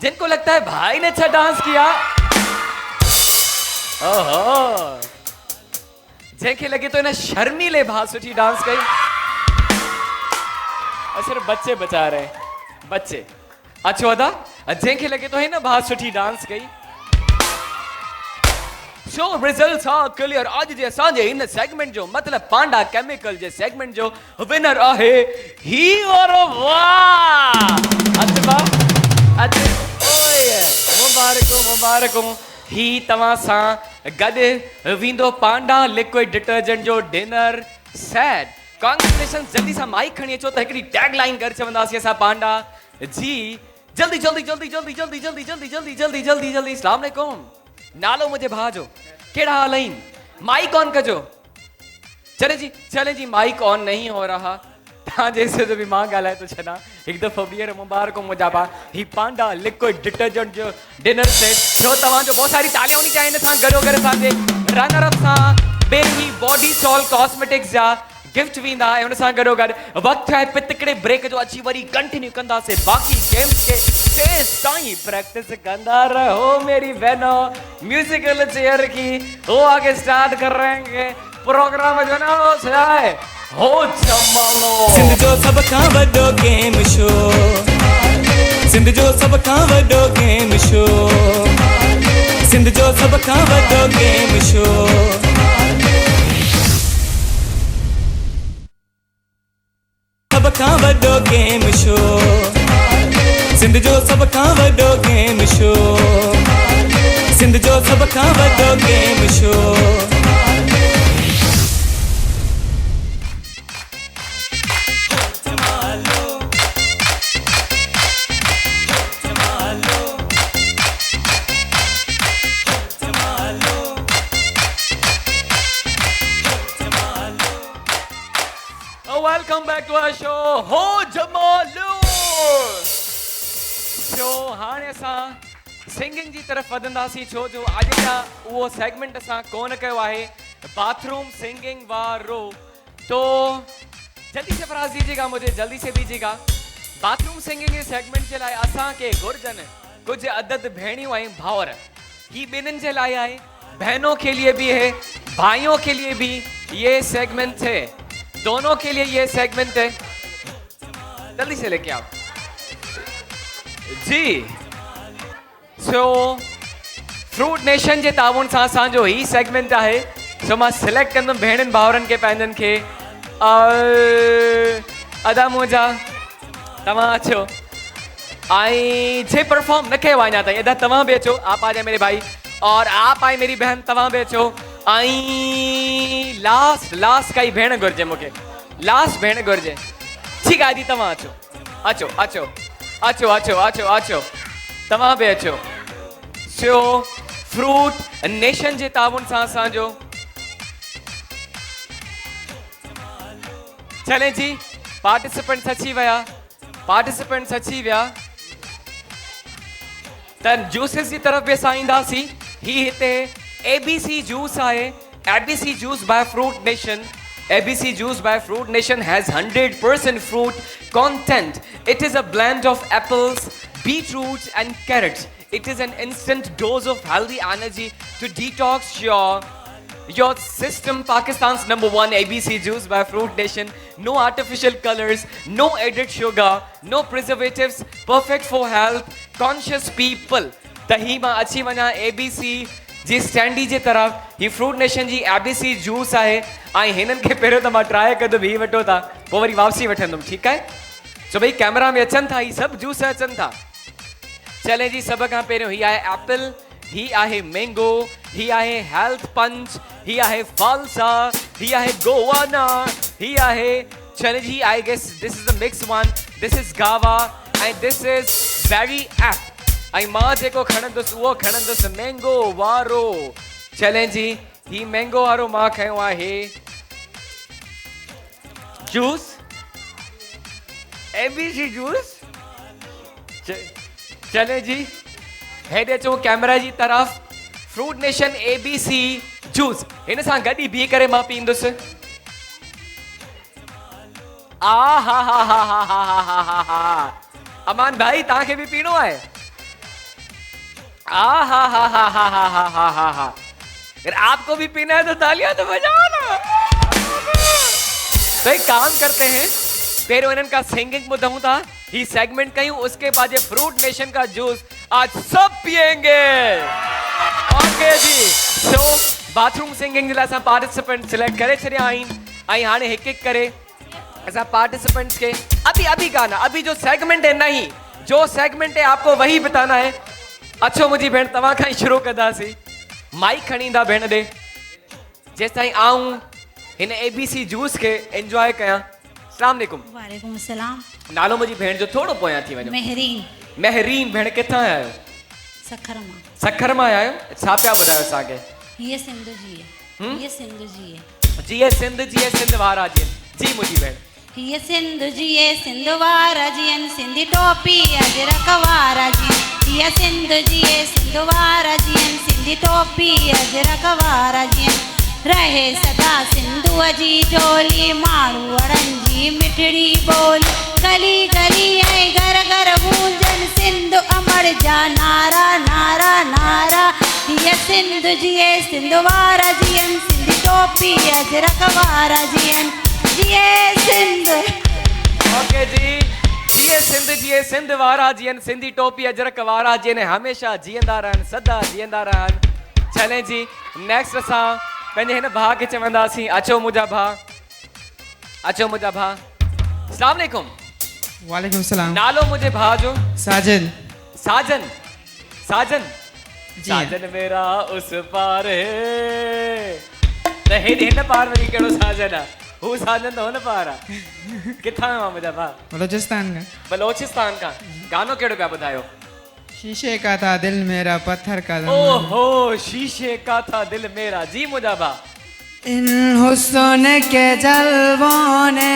जिनको लगता है भाई ने अच्छा डांस किया, ओहो, जंहिंखे लॻे थो इन शर्मीले भाउ सुठी डांस कई। सिर्फ बच्चे बचा रहे, बच्चे। अचो अदा, जंहिंखे लॻे थो हिन भाउ सुठी डांस कई। सो रिजल्ट्स आर क्लियर। आज जे असांजे इन सेगमेंट जो मतलब पांडा केमिकल जे सेगमेंट जो विनर आहे ही और वाह। अचबा अच, ओए मुबारको मुबारको। ही तव्हां सां गॾु वेंदो पांडा लिक्विड डिटर्जेंट जो डिनर सेट। कांग्रेचुलेशन। जल्दी सां माइक खणी अचो त हिकिड़ी टैग लाइन करे चवंदासीं असां पांडा जी। जल्दी जल्दी जल्दी जल्दी जल्दी जल्दी जल्दी जल्दी जल्दी जल्दी जल्दी। अस्सलाम वालेकुम। नालो मुझे भाउ जो, केड़ा हाल आहिनि? माइक ऑन कजो। चले जी माइक ऑन नहीं हो रहा। तव्हां जैसे जो भी मां ॻाल्हाए थो छॾां, हिकु दफ़ो ॿीहर मुबारक मुंहिंजा भाउ। ही पांडा लिक्विड डिटर्जेंट जो डिनर सेट जो तव्हांजो बहुत सारी तालियां होनी चाहिए। हिन सां गॾोगॾु असांजे रनर अप सां ॿिए ही बॉडी सॉल कॉस्मेटिक्स जा गिफ्ट वेंदा ऐं हुन सां गॾोगॾु वक़्तु आहे पितकड़े ब्रेक जो। अची वरी कंटिन्यू कंदासीं बाक़ी गेम्स खे। तेज ताईं प्रैक्टिस कंदा रहो मेरी बहनों। म्यूजिकल चेयर की वो आगे स्टार्ट कर रहे हैं। प्रोग्राम जो ना हो है हो जमालो। सिंध जो सब खां वॾो गेम शो, सिंध जो सब खां वॾो गेम शो, सिंध जो सब खां वॾो गेम शो। सब खां वॾो गेम शो, सिंध जो सब खां वॾो गेम शो। सिंध जो सब खां वॾो game show Welcome back to our show हो जमालो शो हाणे असां सिंगिंग जी तरफ़ वधंदासीं छो जो अॼु जा उहो सेगमेंट असां कोन कयो आहे बाथरूम सिंगिंग वारो तो जल्दी से फराज़ दीजिएगा मुझे जल्दी से दीजिएगा बाथरूम सिंगिंग जे सेगमेंट जे लाइ असांखे घुर्जनि कुछ अदद भेणियूं ऐं भाउर ही ॿिन्हिनि जे लाइ आहे बहनों के लिए भी है भाइयों के लिए भी ये सेगमेंट है दोनों के लिए ये सेगमेंट है जल्दी से लेके आओ जी सो फ्रूट नेशन जे ताउन सां असांजो ही सेगमेंट आहे सो मां सिलेक्ट कंदुमि भेणनि भाउरनि खे पंहिंजनि खे अदा मुंहिंजा तव्हां अचो आई जे परफॉर्म न कयो आहे अञा ताईं अदा तव्हां बि अचो आप आ जाए मेरे भाई और आप आई मेरी बहन तव्हां बि अचो आई लास्ट काई भेण घुर्जे मूंखे लास्ट भेण घुर्जे ठीकु आहे दी तव्हां अचो अचो अचो अचो अचो अचो अचो तव्हां बि अचो सो फ्रूट नेशन जे ताउन सां असांजो चले जी पार्टिसिपेंट्स अची विया त जूसेस जी तरफ़ बि असां ईंदासीं ही हिते ABC juice आहे ABC juice by Fruit Nation ABC juice by Fruit Nation has 100% fruit content. It is a blend of apples, beetroots and carrots. It is an instant dose of healthy energy to detox your system. Pakistan's #1 ABC juice by Fruit Nation. No artificial colors, no added sugar, no preservatives. Perfect for health conscious people. त ही मां अची वञा ABC जी standi जे तरफ़ ही fruit nation जी ABC juice आहे ऐं हिननि खे पहिरियों त मां ट्राई कंदुमि ही वठो था पोइ वरी वापसी वठंदुमि ठीकु आहे छो भई कैमरा में अचनि था ही सभु जूस अचनि था चले जी सभ खां पहिरियों ही आहे एप्पल ही आहे मैंगो ही आहे हेल्थ पंच ही आहे फालसा ही आहे गोवाना ही आहे चले जी I guess this is the mix one this is guava and this is berry ape ऐं मां जेको खणंदुसि उहो खणंदुसि मैंगो वारो चले जी ही मैंगो वारो मां खयो आहे जूस ABC जूस चले जी हेॾे अचो कैमरा जी तरफ़ फ्रूट नेशन ABC जूस हिन सां गॾु ई बीह करे मां पींदुसि आ हा हा हा हा हा हा हा हा अमान भाई तव्हांखे बि पीणो आहे आ हा हा हा हा हा हा हा हा हा अगर आपको भी पीना है तो तालियां तो बजाओ ना तो एक काम करते हैं पेरो इनन का सिंगिंग बुधाऊं था ही सेगमेंट कहीं उसके बाद ये फ्रूट नेशन का जूस आज सब पिएंगे ओके जी सो बाथरूम सिंगिंग जिला सा पार्टिसिपेंट सिलेक्ट करे छड़िया आइन आई हाने एक एक करे ऐसा पार्टिसिपेंट्स के अभी गाना अभी जो सेगमेंट है नहीं जो सेगमेंट है आपको वही बताना है अच्छो मुझी भेण तवा खाई शुरू कदासी माइक खणींदा भेण दे जेस ताईं आऊं हिन ABC जूस के एंजॉय कया अस्सलाम वालेकुम वालेकुम अस्सलाम नालो मुझी भेण जो थोड़ो पोया थी वजो महरीन भेण किथां आयो सखर मां आयो छा पिया ॿुधायो असांखे ये सिंध जी है ये सिंध जी है जी सिंध वारा जी मुझी भेण ये सिंध जी है सिंध वारा जी सिंधी टोपी अजरक वारा जी ये सिंध जी है सिंध वारा जी सिंधी टोपी अजरक वारा जी रहे सदा सिंधु जी झोली माण्हू वड़न जी मिठड़ी बोली गली गली ऐं घर घर गूंजन सिंध अमर जा नारा नारा नारा ये सिंध जी है सिंध वारा जी सिंधी टोपी अजरक वारा जी सिंध ओके जी सिंध वारा जी सिंधी टोपी अजरक वारा जी हमेशा जीअंदा रहन सदा जीअंदा रहन चले जी नेक्स्ट असां पंहिंजे हिन भाउ खे चवंदासीं अचो मुंहिंजा भाउ अस्सलाम वालेकुम वालेकुम सलाम नालो मुंहिंजे भाउ जो साजन साजन साजन मेरा उस पार है त हिन पार वरी कहिड़ो साजन आहे हू साजन त हुन पार आहे किथां आयो मुंहिंजा भाउ बलोचिस्तान का बलोचिस्तान खां गानो कहिड़ो पिया ॿुधायो शीशे का था दिल मेरा पत्थर का था ओहो शीशे का था दिल मेरा जी मुंहिंजा भाउ इन हुस्न के जलवों ने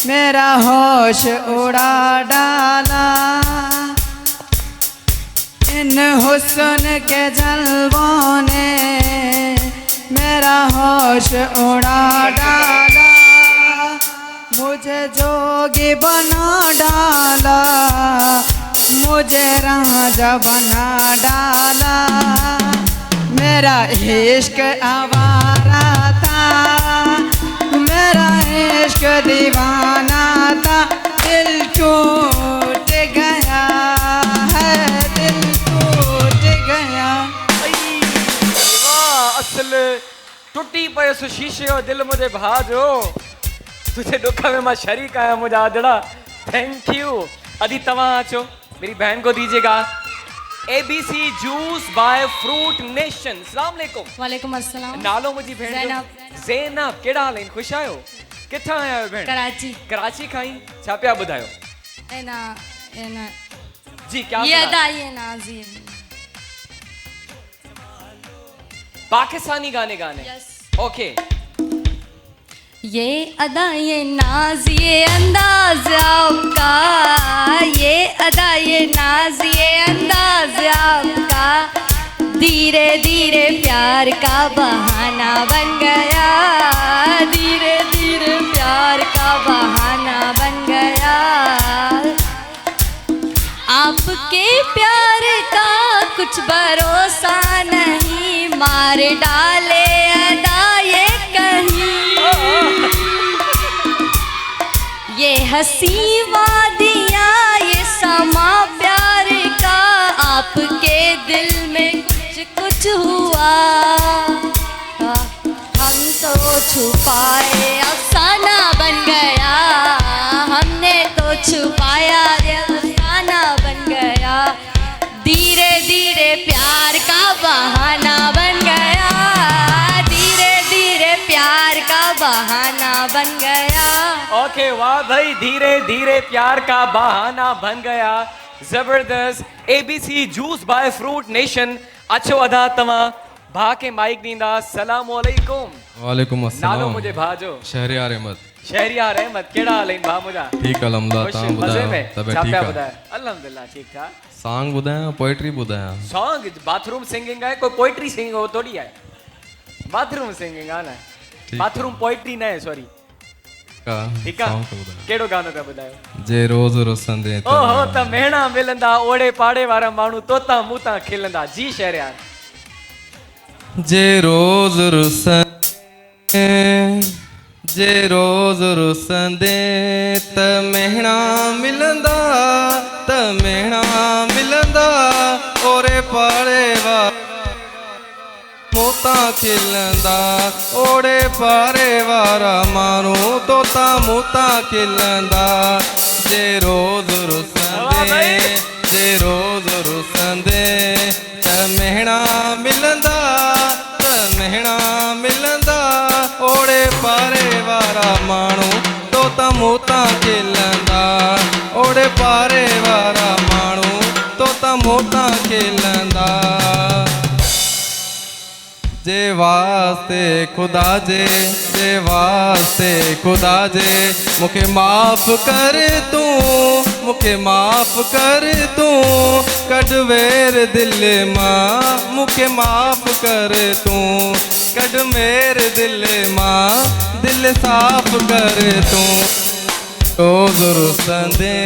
मेरा होश उड़ा डाला इन हुस्न के जलवों ने मेरा होश उड़ा डाला मुझे जोगी बना डाला मुझे राजा बना डाला मेरा इश्क आवारा था मेरा इश्क दीवाना था दिल टूट गया है दिल टूट गया वाह असल टुटी पयुसि शीशे जो दिल मुंहिंजे भाउ जो तुझे दुख में मां शरीक आहियां मुंहिंजा आदड़ा थैंक यू अदी तव्हां अचो मेरी बहन को दीजिएगा ABC juice by fruit Nation अस्सलाम वालेकुम वालेकुम अस्सलाम नालो मुंहिंजी भेण जो ज़ैनब कहिड़ा हाल आहिनि ख़ुशि आहियो किथां आया आहियो भेण कराची कराची खां ई छा पिया ॿुधायो है ना जी क्या ये सुना? अदा ये नाज़ पाकिस्तानी गाने गाने ओके ये अदा ये नाज ये अंदाज आपका ये अदा ये नाज ये अंदाज आपका धीरे धीरे प्यार का बहाना बन गया धीरे धीरे प्यार का बहाना बन गया आपके प्यार का कुछ भरोसा नहीं मार डाले अदा ये कहीं ये हंसी वादियाँ ये समा प्यार का आपके दिल में कुछ कुछ हुआ हम तो छुपाए अफसाना बन गया हमने तो छुपाया ये अफसाना बन गया धीरे धीरे प्यार का बहाना बन गया धीरे धीरे प्यार का बहाना बन गया ओके वाह भाई धीरे धीरे प्यार का बहाना बन गया जबरदस्त ABC juice by fruit Nation अचो अदा तव्हां भा के माइक ॾींदा सलाम वालेकुम वालेकुम अस्सलाम नालो मुंहिंजे भाउ जो शहरियार अहमद शहरियार अहमद कहिड़ा हाल आहिनि भाउ मुंहिंजा ठीक अल्हम्दुलिल्लाह ख़ुशि, तव्हां मज़े ॿुधायो में तबियत छा ठीक पिया आहे ॿुधायो अल्हम्दुलिल्लाह ठीकु ठाक सॉन्ग ॿुधायां पोएट्री ॿुधायां सॉन्ग बाथरूम सिंगिंग आहे कोई पोइट्री सिंगिंग हो थोड़ी आहे बाथरूम सिंगिंग आहे न बाथरूम पोइट्री न आहे सॉरी ठीकु आहे कहिड़ो गानो पिया ॿुधायो जे रोज़ रुसंदे ओहो त मेणा मिलंदा ओड़े पाड़े वारा माण्हू तोता मूता खिलंदा जी शहरियार जे रोज़ रुसंदे जे रोज़ रुसंदे त मेणा मिलंदा ओरे पाड़े वारा मूता खिलंदा ओड़े पारे वारा माण्हू तोता मूता खिलंदा जे रोज़ रुसंदे त मेणा मिलंदा ओड़े पारे वारा माण्हू तोता मूता खिलंदा ओड़े पारे वारा माण्हू तोता मूता खिलंदा जे वास्ते खुदा जे मूंखे माफ़ कर तूं कढ वेर दिल मां मूंखे माफ़ कर तूं कढ मेरे दिल मां दिल साफ़ कर तूं रोज़ रुसंदे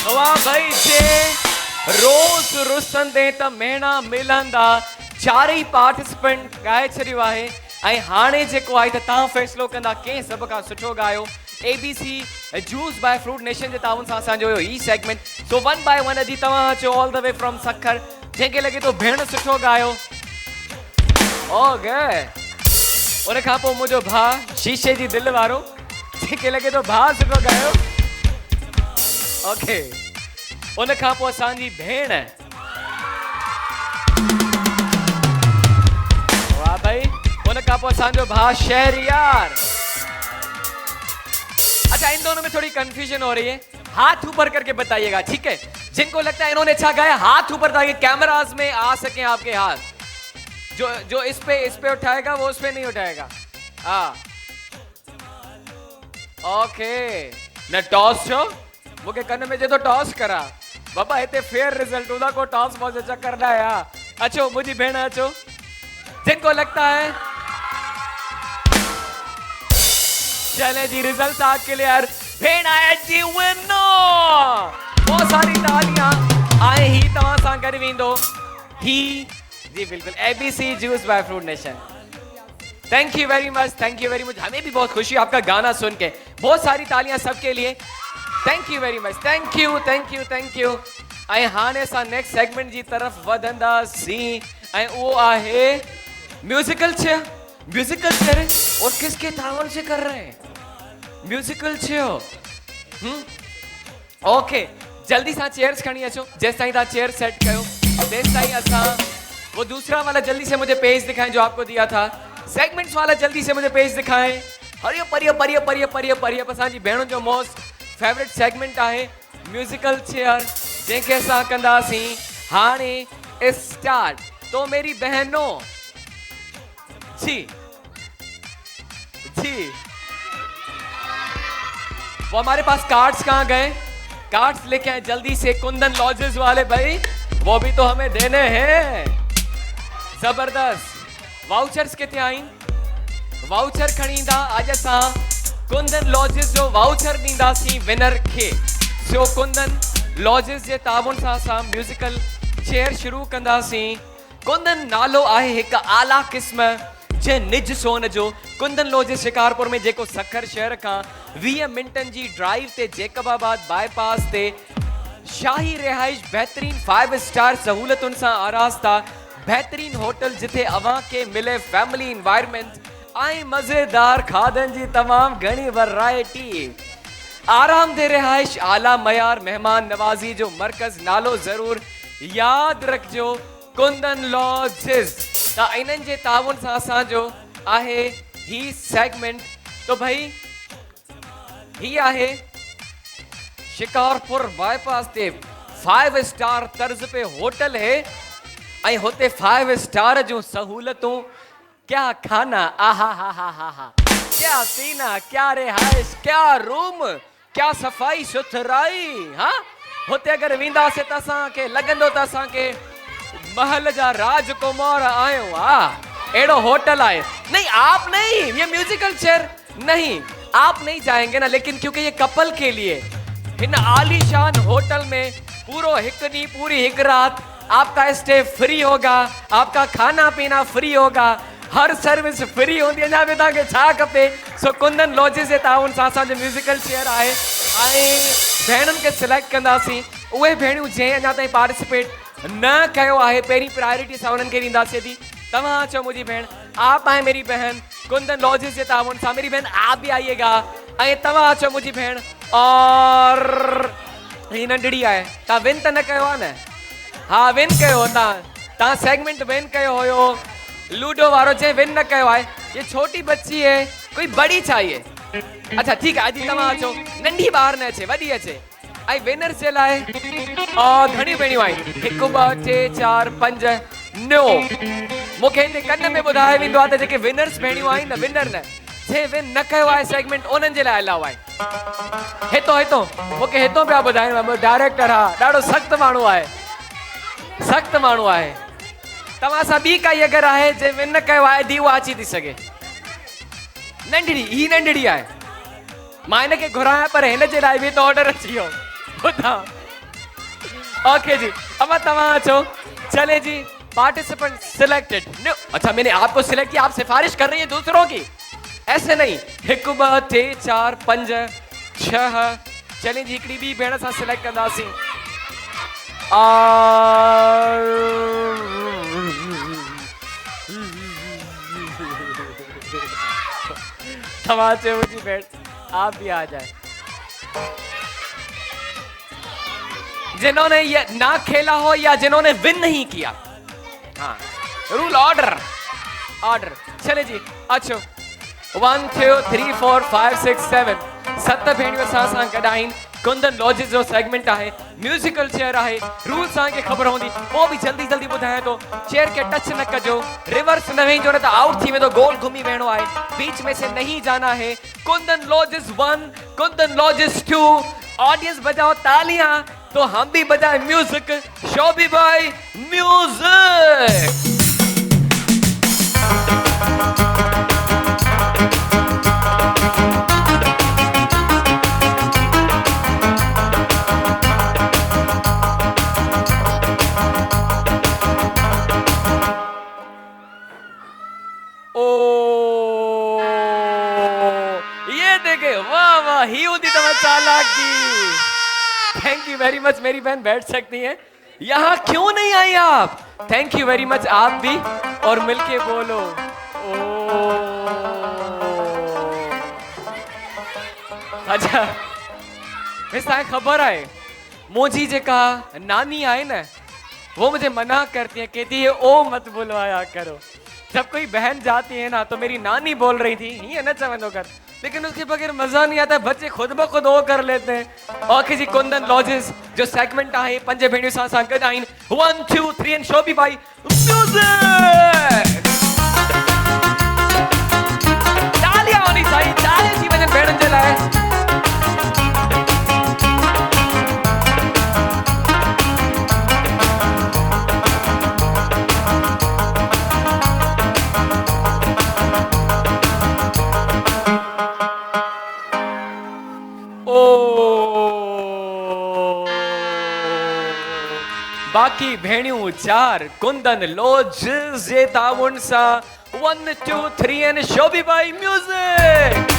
वाह भाई जे रोज़ रुसंदे त मेणा मिलंदा चारई पार्टिसिपेंट गाए छॾियो आहे ऐं हाणे जेको आहे त तव्हां फ़ैसिलो कंदा कंहिं सभ खां सुठो गायो ABC juice by fruit nation जे ताउन सां असांजो ई segment so one by one अॼु तव्हां अचो all the way from Sukkur जंहिंखे लॻे थो भेण सुठो गायो ओके उन खां पोइ मुंहिंजो भाउ शीशे जी दिलि वारो जंहिंखे लॻे थो भाउ सुठो गायो ओके उन खां पोइ असांजी भेण उनका पोइ असांजो भाउ शहरियार। अच्छा, इन दोनों में थोड़ी कंफ्यूजन हो रही है, हाथ ऊपर करके बताइएगा, ठीक है? जिनको लगता है इन्होंने अच्छा गाया हाथ ऊपर ताकि कैमरास में आ सके आपके हाथ। जो इस पे उठाएगा वो उस पे नहीं उठाएगा। हाँ, ओके। न टॉस छो मुझे कन में जे तो टॉस करा बाबा, इतने फेयर रिजल्ट उदा को टॉस बहुत अच्छा करना है। हाँ, अचो मुझी भेण अचो। जिनको लगता है चले जी, रिजल्ट आ क्लियर, भेण आया जी विनो। बहुत सारी तालियां आए ही तमाम सां कर विंदो ही जी, बिल्कुल ABC juice by fruit Nation. Thank you very much, thank you very much. हमें भी बहुत खुशी आपका गाना सुन के। बहुत सारी तालियां सबके लिए। Thank you very much, thank you thank you thank you. ऐं हाणे असां नेक्स्ट सेगमेंट जी तरफ़ वधंदासीं ऐं उहो आहे म्यूजिकल चेयर। म्यूजिकल चेयर और किसके तावन से कर रहे हैं म्यूजिकल चेयर? ओके, जल्दी सा चेयर्स खणी अचो। जेस ताईं तव्हां चेयर सेट कयो तेस ताईं असां वो दूसरा वाला जल्दी से मुझे पेज दिखाएं जो आपको दिया था। सेगमेंट्स वाला जल्दी से मुझे पेज दिखाएं। हरियो परियो परियो परियो परियो परियो। असांजी भेणुनि जो मोस्ट फेवरेट सेगमेंट आहे म्यूजिकल चेयर, जंहिंखे असां कंदासीं हाणे स्टार्ट। तो मेरी बहनों जी जी, वो हमारे पास कार्ड्स कहाँ गए? कार्ड्स लेके आए जल्दी से। कुंदन लॉजेस वाले भाई, वो भी तो हमें देने हैं। जबरदस्त। वाउचर्स किथे आइन? वाउचर खणी ईंदा। आज असां कुंदन लॉजेस जो वाउचर ॾींदासीं विनर खे। सो कुंदन लॉजेस जे ताबुन सां असां म्यूजिकल चेयर शुरू कंदासीं। कुंदन नालो आहे हिकु आला क़िस्म जे निज सोन जो। कुंदन लॉजेस शिकारपुर में जेको सखर शहर खां 20 मिंटनि जी ड्राइव ते जेकबाबाद बाईपास ते शाही रिहाइश बेहतरीन 5 स्टार सहूलतुनि सां आरास्ता बेहतरीन होटल जिथे अवां के मिले फैमिली इन्वायरमेंट ऐं मज़ेदार खाधनि जी तमाम घणी वैरायटी। आरामदेह रिहाइश, आला मयार मेहमान नवाजी जो मरकज़। नालो ज़रूर यादि रखिजो, कुंदन लॉजेस। त इन्हनि जे ताउन सां असांजो आहे ही सेगमेंट। तो भाई ही आहे शिकारपुर बाईपास ते 5 स्टार तर्ज पे होटल है ऐं होते 5 स्टार जूं सहूलतूं। क्या खाना, आहा हा हा हा हा, क्या पीना, क्या रिहाइश, क्या रूम, क्या सफाई सुथराई। हाँ, होते अगर वेंदासीं त असांखे लॻंदो त असांखे महल जा राजकुमार आयो। एड़ो होटल आए। नहीं, आप नहीं, ये म्यूजिकल चेयर नहीं, आप नहीं जाएंगे ना। लेकिन क्योंकि ये कपल के लिए इन आलीशान होटल में पूरो एक दी पूरी एक रात आपका स्टे फ्री होगा, आपका खाना पीना फ्री होगा, हर सर्विस फ्री होंदी। अञा बि तव्हांखे छा खपे? सो कुंदन लॉजेस जे ताउन सां असांजो म्यूजिकल चेयर आहे ऐं भेणुनि खे सिलेक्ट कंदासीं। उहे भेणियूं जंहिं अञा ताईं पार्टिसिपेट न कयो आहे, पहिरीं प्रायोरिटी असां उन्हनि खे ॾींदासीं। थी तव्हां अचो मुंहिंजी भेण, आप आए मेरी बहन। कुंदन लॉजेस जे ताउन सां मेरी बहन आप भी आइएगा। ऐं तव्हां अचो मुंहिंजी भेण। और ही नंढड़ी आहे, तव्हां विन त न कयो आहे न? हाँ, विन कयो तव्हां सेगमेंट विन कयो हुयो। लूडो वारो जंहिं विन न कयो आहे, ये छोटी बच्ची है, कोई बड़ी चाहिए। अच्छा ठीक है, अॼु तव्हां अचो, नंढी ॿार न अचे, वॾी अचे। ऐं विनर्स जे लाइ घणियूं भेणियूं आहिनि? 1 2 3 4 5 9। मूंखे हिते कन में ॿुधायो वेंदो आहे त जेके विनर्स भेणियूं आहिनि न, विनर न, जंहिं विन न कयो आहे सेगमेंट, उन्हनि जे लाइ अलाउ आहे। हितो मूंखे हितो पिया ॿुधाइनि, डायरेक्टर आहे, ॾाढो सख़्तु माण्हू आहे, सख़्तु माण्हू आहे। तव्हां सां ॿी काई अगरि आहे जंहिं विन न कयो आहे, दी उहा अची थी सघे। नंढड़ी, ही नंढड़ी आहे, मां हिनखे घुरायां पर हिन जे लाइ बि त ऑर्डर अची वियो। ओके जी, अब तव्हां अचो। चले जी, पार्टिसिपेंट सिलेक्टेड। अच्छा, मैंने आपको सिलेक्ट किया, आप सिफारिश कर रही है दूसरों की, ऐसे नहीं। 1 2 3 4 5 6। चलें जी, हिकिड़ी ॿी भेण सां सिलेक्ट कंदासीं। तव्हां अचो मुंहिंजी भेण, आप भी आ जाए। जिन्होंने ये ना खेला हो या जिन्होंने विन नहीं किया। हाँ, रूल ऑर्डर। चले जी अचो 1 2 3 4 5 6 7 सत भेणियूं असां सां गॾु आहिनि कुंदन लॉजिस जो सेगमेंट आहे म्यूजिकल चेयर आहे रूल तव्हांखे ख़बर हूंदी पोइ बि जल्दी जल्दी ॿुधायां थो चेयर खे टच न कजो रिवर्स न वेंजो न त आउट थी वेंदो गोल घुमी वेणो आहे बीच में से नहीं जाना है Kundan lodges 1 Kundan lodges 2 audience बजाओ तालियां तो हम भी बजाए म्यूजिक शोभी भाई म्यूजिक वाह वाह ही होती तो चालाकी थैंक यू वेरी मच मेरी बहन बैठ सकती हैं यहाँ क्यों नहीं आई आप थैंक यू वेरी मच आप भी और मिलके बोलो ओ अच्छा वैसे खबर है मुझी जेका नानी आए ना वो मुझे मना करती है कहती है ओ मत बुलवाया करो जब कोई बहन जाती है ना तो मेरी नानी बोल रही थी ये न चवंदो कर लेकिन उसके बगैर मजा नहीं आता बच्चे खुद ब खुद वो कर लेते हैं ओके जी कुंदन लॉजिस जो सेगमेंट है पंज भेणियों सां सां गॾु आहिनि 1 2 3 एंड शोभी भाई म्यूजिक तालियां होनी चाहिए तालियां थी वञनि भेणनि जे लाइ बाकी भेणियों 4 कुंदन लॉजिस जे ताउन सां 1 2 3 एंड शोभी भाई म्यूजिक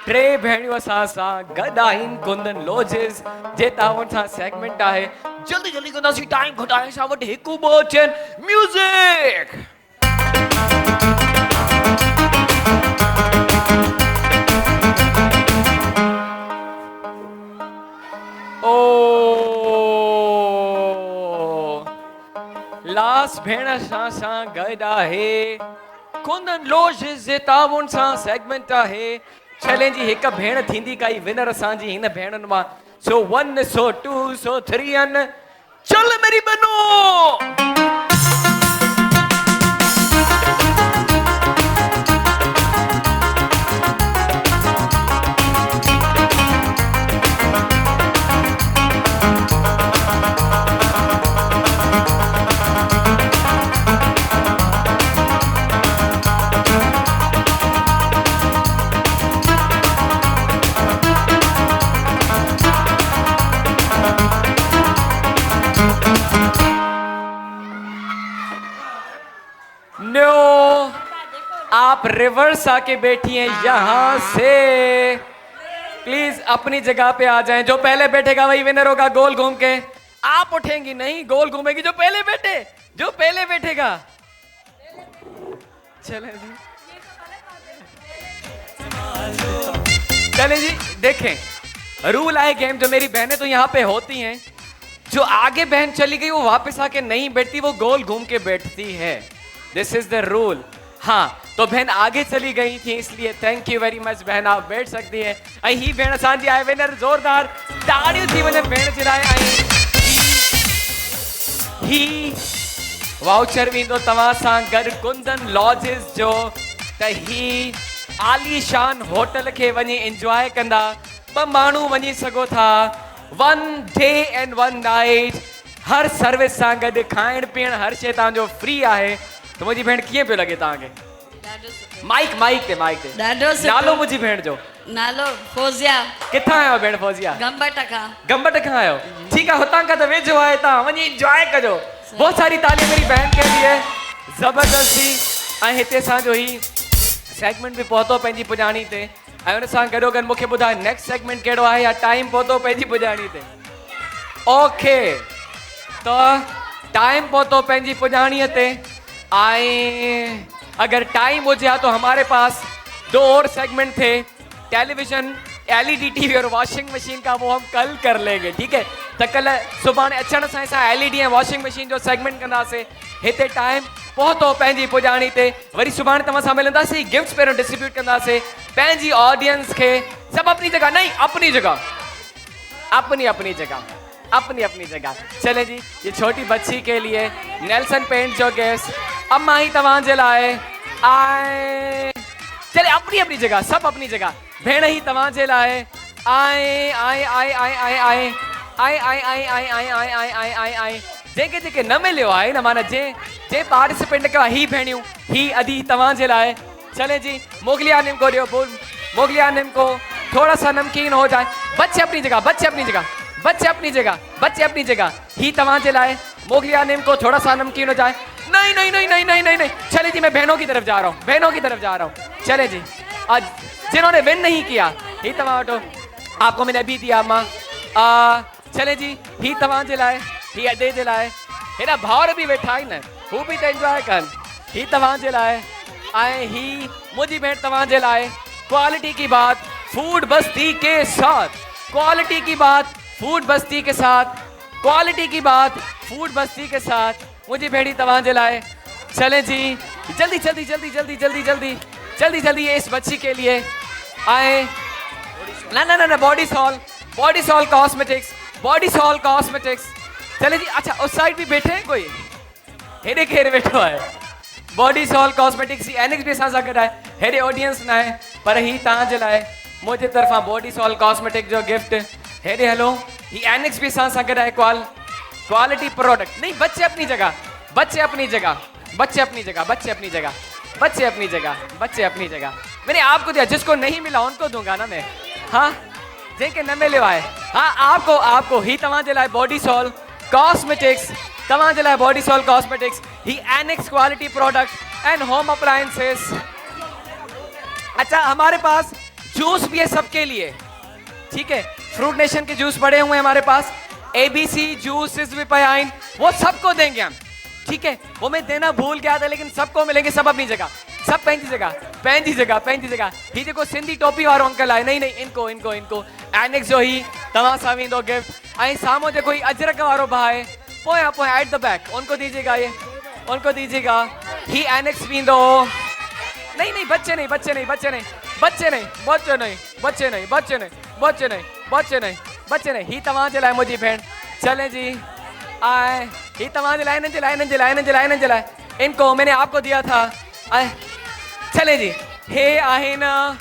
टे भेणियों असां सां गॾु आहिनि कुंदन लॉजिस जे ताउन सां सेगमेंट आहे जल्दी जल्दी कंदासीं टाइम घटाए सां वटि हिकु ॿ चइनि म्यूजिक ओ लास्ट भेण सां गॾु आहे कुंदन लॉजिस जे ताउन सां सेगमेंट आहे चैलेंज हिक भेण थींदी काई विनर असांजी हिन भेणनि मां सो 1 सो 2 सो 3 एंड चल मेरी बनो आप रिवर्स आके बैठी हैं यहां से प्लीज अपनी जगह पे आ जाएं जो पहले बैठेगा वही विनर होगा गोल घूम के आप उठेंगी नहीं गोल घूमेगी जो पहले बैठेगा चले जी देखें रूल आए गेम जो मेरी बहनें तो यहाँ पे होती हैं जो आगे बहन चली गई वो वापस आके नहीं बैठती वो गोल घूम के बैठती है दिस इज द रूल हाँ तो बहन आगे चली गई थी इसलिए थैंक यू वेरी मच बहन आप बैठ सकती है ऐं ही भेण असांजी आहे विनर जोरदार ताड़ियूं थी वञनि भेण जे लाइ ऐं ही वाउचर वेंदो तव्हां सां गॾु कुंदन लॉजिस जो त ही आलीशान होटल खे वञी एंजॉय कंदा 2 माण्हू वञी सघो था 1 day and 1 night her service सां गॾु खाइण पीअण हर शइ तव्हांजो फ्री आहे तो मुझी भेण कीअं पियो लगे तव्हांखे माइक ते नालो मुझी भेण जो नालो फौजिया किथां आयो भेण फौजिया गंबट खां आयो ठीक है हुतां का तो वेझो आहे तव्हां वञी एंजॉय कजो बहुत सारी तालियां मेरी बहन के लिए जबरदस्ती ऐं हिते असांजो ही सेगमेंट भी पहुतो पंहिंजी पुॼाणी ते ऐं हुन सां गॾोगॾु मूंखे ॿुधाए नेक्स्ट सेगमेंट कहिड़ो आहे या टाइम पहुतो पंहिंजी पुॼाणी ते ओके तो टाइम पहुतो पंहिंजी पुॼाणीअ ते ऐं अगर टाइम हुजे हा तो हमारे पास 2 और सेगमेंट थे, टेलीविजन, LED टीवी और वॉशिंग मशीन का, वो हम कल कर लेंगे, ठीक है। तो कल सुभाणे अचण सां असां LED ऐं वॉशिंग मशीन जो सेगमेंट कंदासीं। हिते टाइम पहुतो पंहिंजी पुॼाणी ते। वरी सुभाणे तव्हां सां मिलंदासीं, गिफ्ट्स पहिरियों डिस्ट्रीब्यूट कंदासीं पंहिंजी ऑडियंस खे। सब अपनी जगह, नहीं अपनी जगह, अपनी अपनी जगह, अपनी अपनी जगह। चले जी, ये छोटी बच्ची के लिए नेल्सन पेंट जो गिफ्ट अम्मा ही तव्हांजे लाइ आए। चले अपनी अपनी जगह, सब अपनी जगह। भेण ही तव्हांजे लाइ आए आए आए आए आए आए आए आए आए आए आए आए आए आए आए आए। जेके जेके न मिलियो आहे न, माना जे पार्टिसिपेंट कयो ही भेणियूं, ही अधी तव्हांजे लाइ। चले जी, मोगलिया निम को दियो, बोल मोगलिया निम को थोड़ा सा नमकीन हो जाए। बच्चे अपनी जगह, बच्चे अपनी जगह, बच्चे अपनी जगह, बच्चे अपनी जगह। ही तव्हांजे लाइ मोगलिया निम को थोड़ा सा नमकीन हो जाए। नहीं नहीं नहीं नहीं नहीं नहीं नहीं। चले जी, मैं बहनों की तरफ जा रहा हूँ, बहनों की तरफ जा रहा हूँ। चले जी, आज जिन्होंने विन नहीं किया ही तव्हां वठो, आपको मैंने अभी दिया अम्मा। चले जी, ही तव्हांजे लाइ, ही अदे जे लाइ। हेॾा भाउर बि वेठा आहिनि, हू बि त एंजॉय कनि। ही तव्हांजे लाइ ऐं ही मुंहिंजी भेण तव्हांजे लाइ। क्वालिटी की बात फूड बस्ती के साथ, क्वालिटी की बात फूड बस्ती के साथ, क्वालिटी की बात फूड बस्ती के साथ। मुंहिंजी भेणी तव्हांजे लाइ। चले जी, जल्दी जल्दी जल्दी जल्दी जल्दी जल्दी जल्दी जल्दी इस बच्ची के लिए आए। ना ना ना ना, Body Soul, Body Soul cosmetics, Body Soul cosmetics. चले जी, अच्छा उस साइड भी बैठे हैं कोई, हेॾे केरु वेठो आहे? बॉडी सॉल कॉस्मेटिक्स ही एनेक्स भी असां सां गॾु आहे। हेॾे ऑडियंस न आहे, पर ही तव्हांजे लाइ मुंहिंजे तरफ़ां बॉडी सॉल कॉस्मेटिक जो गिफ्ट। हेॾे हलो, ही एनेक्स भी असां सां गॾु आहे। Quality product. नहीं, बच्चे अपनी जगह, बच्चे अपनी जगह, बच्चे अपनी जगह, बच्चे अपनी जगह, बच्चे अपनी जगह, बच्चे अपनी जगह। मैंने आपको दिया, जिसको नहीं मिला उनको दूंगा ना मैं। हाँ, जेके न मिले आए, हाँ आपको आपको ही तव्हांजे लाइ बॉडी सॉल कॉस्मेटिक्स, तव्हांजे लाइ बॉडी सॉल कॉस्मेटिक्स, ही Annex quality product and home appliances. अच्छा, हमारे पास जूस भी है सबके लिए, ठीक है। फ्रूट नेशन के जूस पड़े हुए हैं हमारे पास, ABC जूसेस भी पए आइन, वो सबको देंगे हम, ठीक है। वो मैं देना भूल गया था, लेकिन सबको मिलेंगे, सब अपनी जगह, सब पंहिंजी जगह, पंहिंजी जगह, पंहिंजी जगह। ही जेको सिंधी टोपी वारो अंकल आहे, नहीं नहीं, इनको इनको इनको एनेक्स जो ही तव्हां सां वेंदो गिफ्ट। ऐं साम्हूं जेको ही अजरक वारो भाउ आहे, पोयां पोयां एट द बैक, उनको दीजिएगा, ये उनको दीजिएगा। ही एनेक्स वेंदो। नहीं नहीं, बच्चे नहीं, बच्चे नहीं, बच्चे नहीं, बच्चे नहीं, बच्चे नहीं, बच्चे नहीं, बच्चे नहीं, बच्चे नहीं, बच्चे नहीं, बच्चे नहीं। ही तव्हांजे लाइ मुंहिंजी भेण। चले जी, आए ही तव्हांजे लाइ, इन्हनि जे लाइ, इन्हनि जे लाइ, इन्हनि जे लाइ, इन्हनि जे लाइ। इनको मैंने आपको दिया था। आए चले जी, हे आहिनि,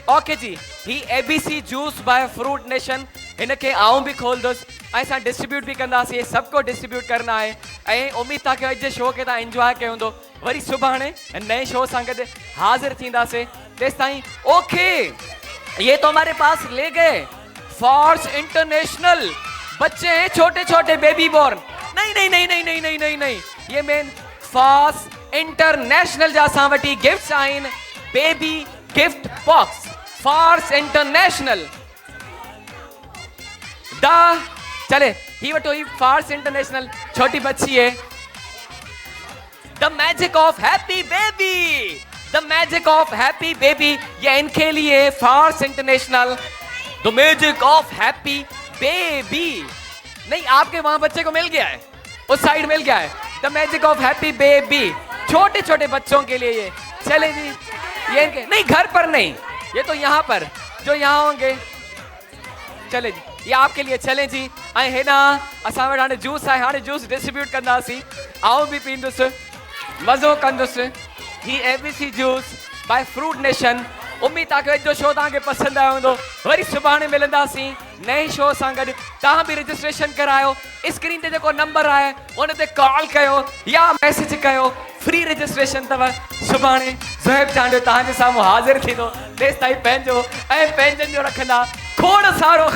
ओके जी, ही ABC juice by fruit Nation. इनके आऊं भी खोलंदुसि ऐं असां डिस्ट्रीब्यूट भी कंदासीं, सबको डिस्ट्रीब्यूट करना आहे। ऐं उम्मीद था कि अॼु जे शो खे तव्हां एंजॉय कयो हूंदो। वरी सुभाणे नए शो सां गॾु हाज़िर थींदासीं। तेसि ताईं ओके, ये तो हमारे पास ले गए फॉर्स इंटरनेशनल बच्चे हैं, छोटे छोटे बेबी बॉर्न। नहीं नहीं नहीं नहीं नहीं नहीं नहीं नहीं, ये मेन फॉर्स इंटरनेशनल जा असां वटि गिफ्ट्स आहिनि। Baby gift box Faras International दा। चले ही वठो, ही फॉर्स इंटरनेशनल छोटी बच्ची है। The magic of happy baby, the magic of happy baby, ये इनके लिए Faras International. The magic of happy baby. नहीं, आपके वहां बच्चे को मिल गया है, उस साइड मिल गया है। The magic of happy baby, छोटे छोटे बच्चों के लिए ये। चले जी, ये इनके नहीं, घर पर नहीं, ये तो यहाँ पर जो यहाँ होंगे। चले जी, ये आपके लिए। चले जी, ऐं हेॾा असां वटि हाणे जूस आहे, हाणे जूस डिस्ट्रीब्यूट कंदासीं। आऊं बि पींदुसि, मज़ो कंदुसि। ही ABC juice by fruit Nation. उम्मीद आहे कि अॼु जो शो तव्हांखे पसंदि आयो हूंदो। वरी सुभाणे मिलंदासीं नए शो सां गॾु। तव्हां बि रजिस्ट्रेशन करायो, स्क्रीन ते जेको नंबर आहे उन ते कॉल कयो या मैसेज कयो। फ्री रजिस्ट्रेशन अथव। सुभाणे ज़ुहैब चांडियो तव्हांजे साम्हूं हाज़िर थींदो। तेसि ताईं पंहिंजो ऐं पंहिंजनि जो रखंदा खोड़ सारो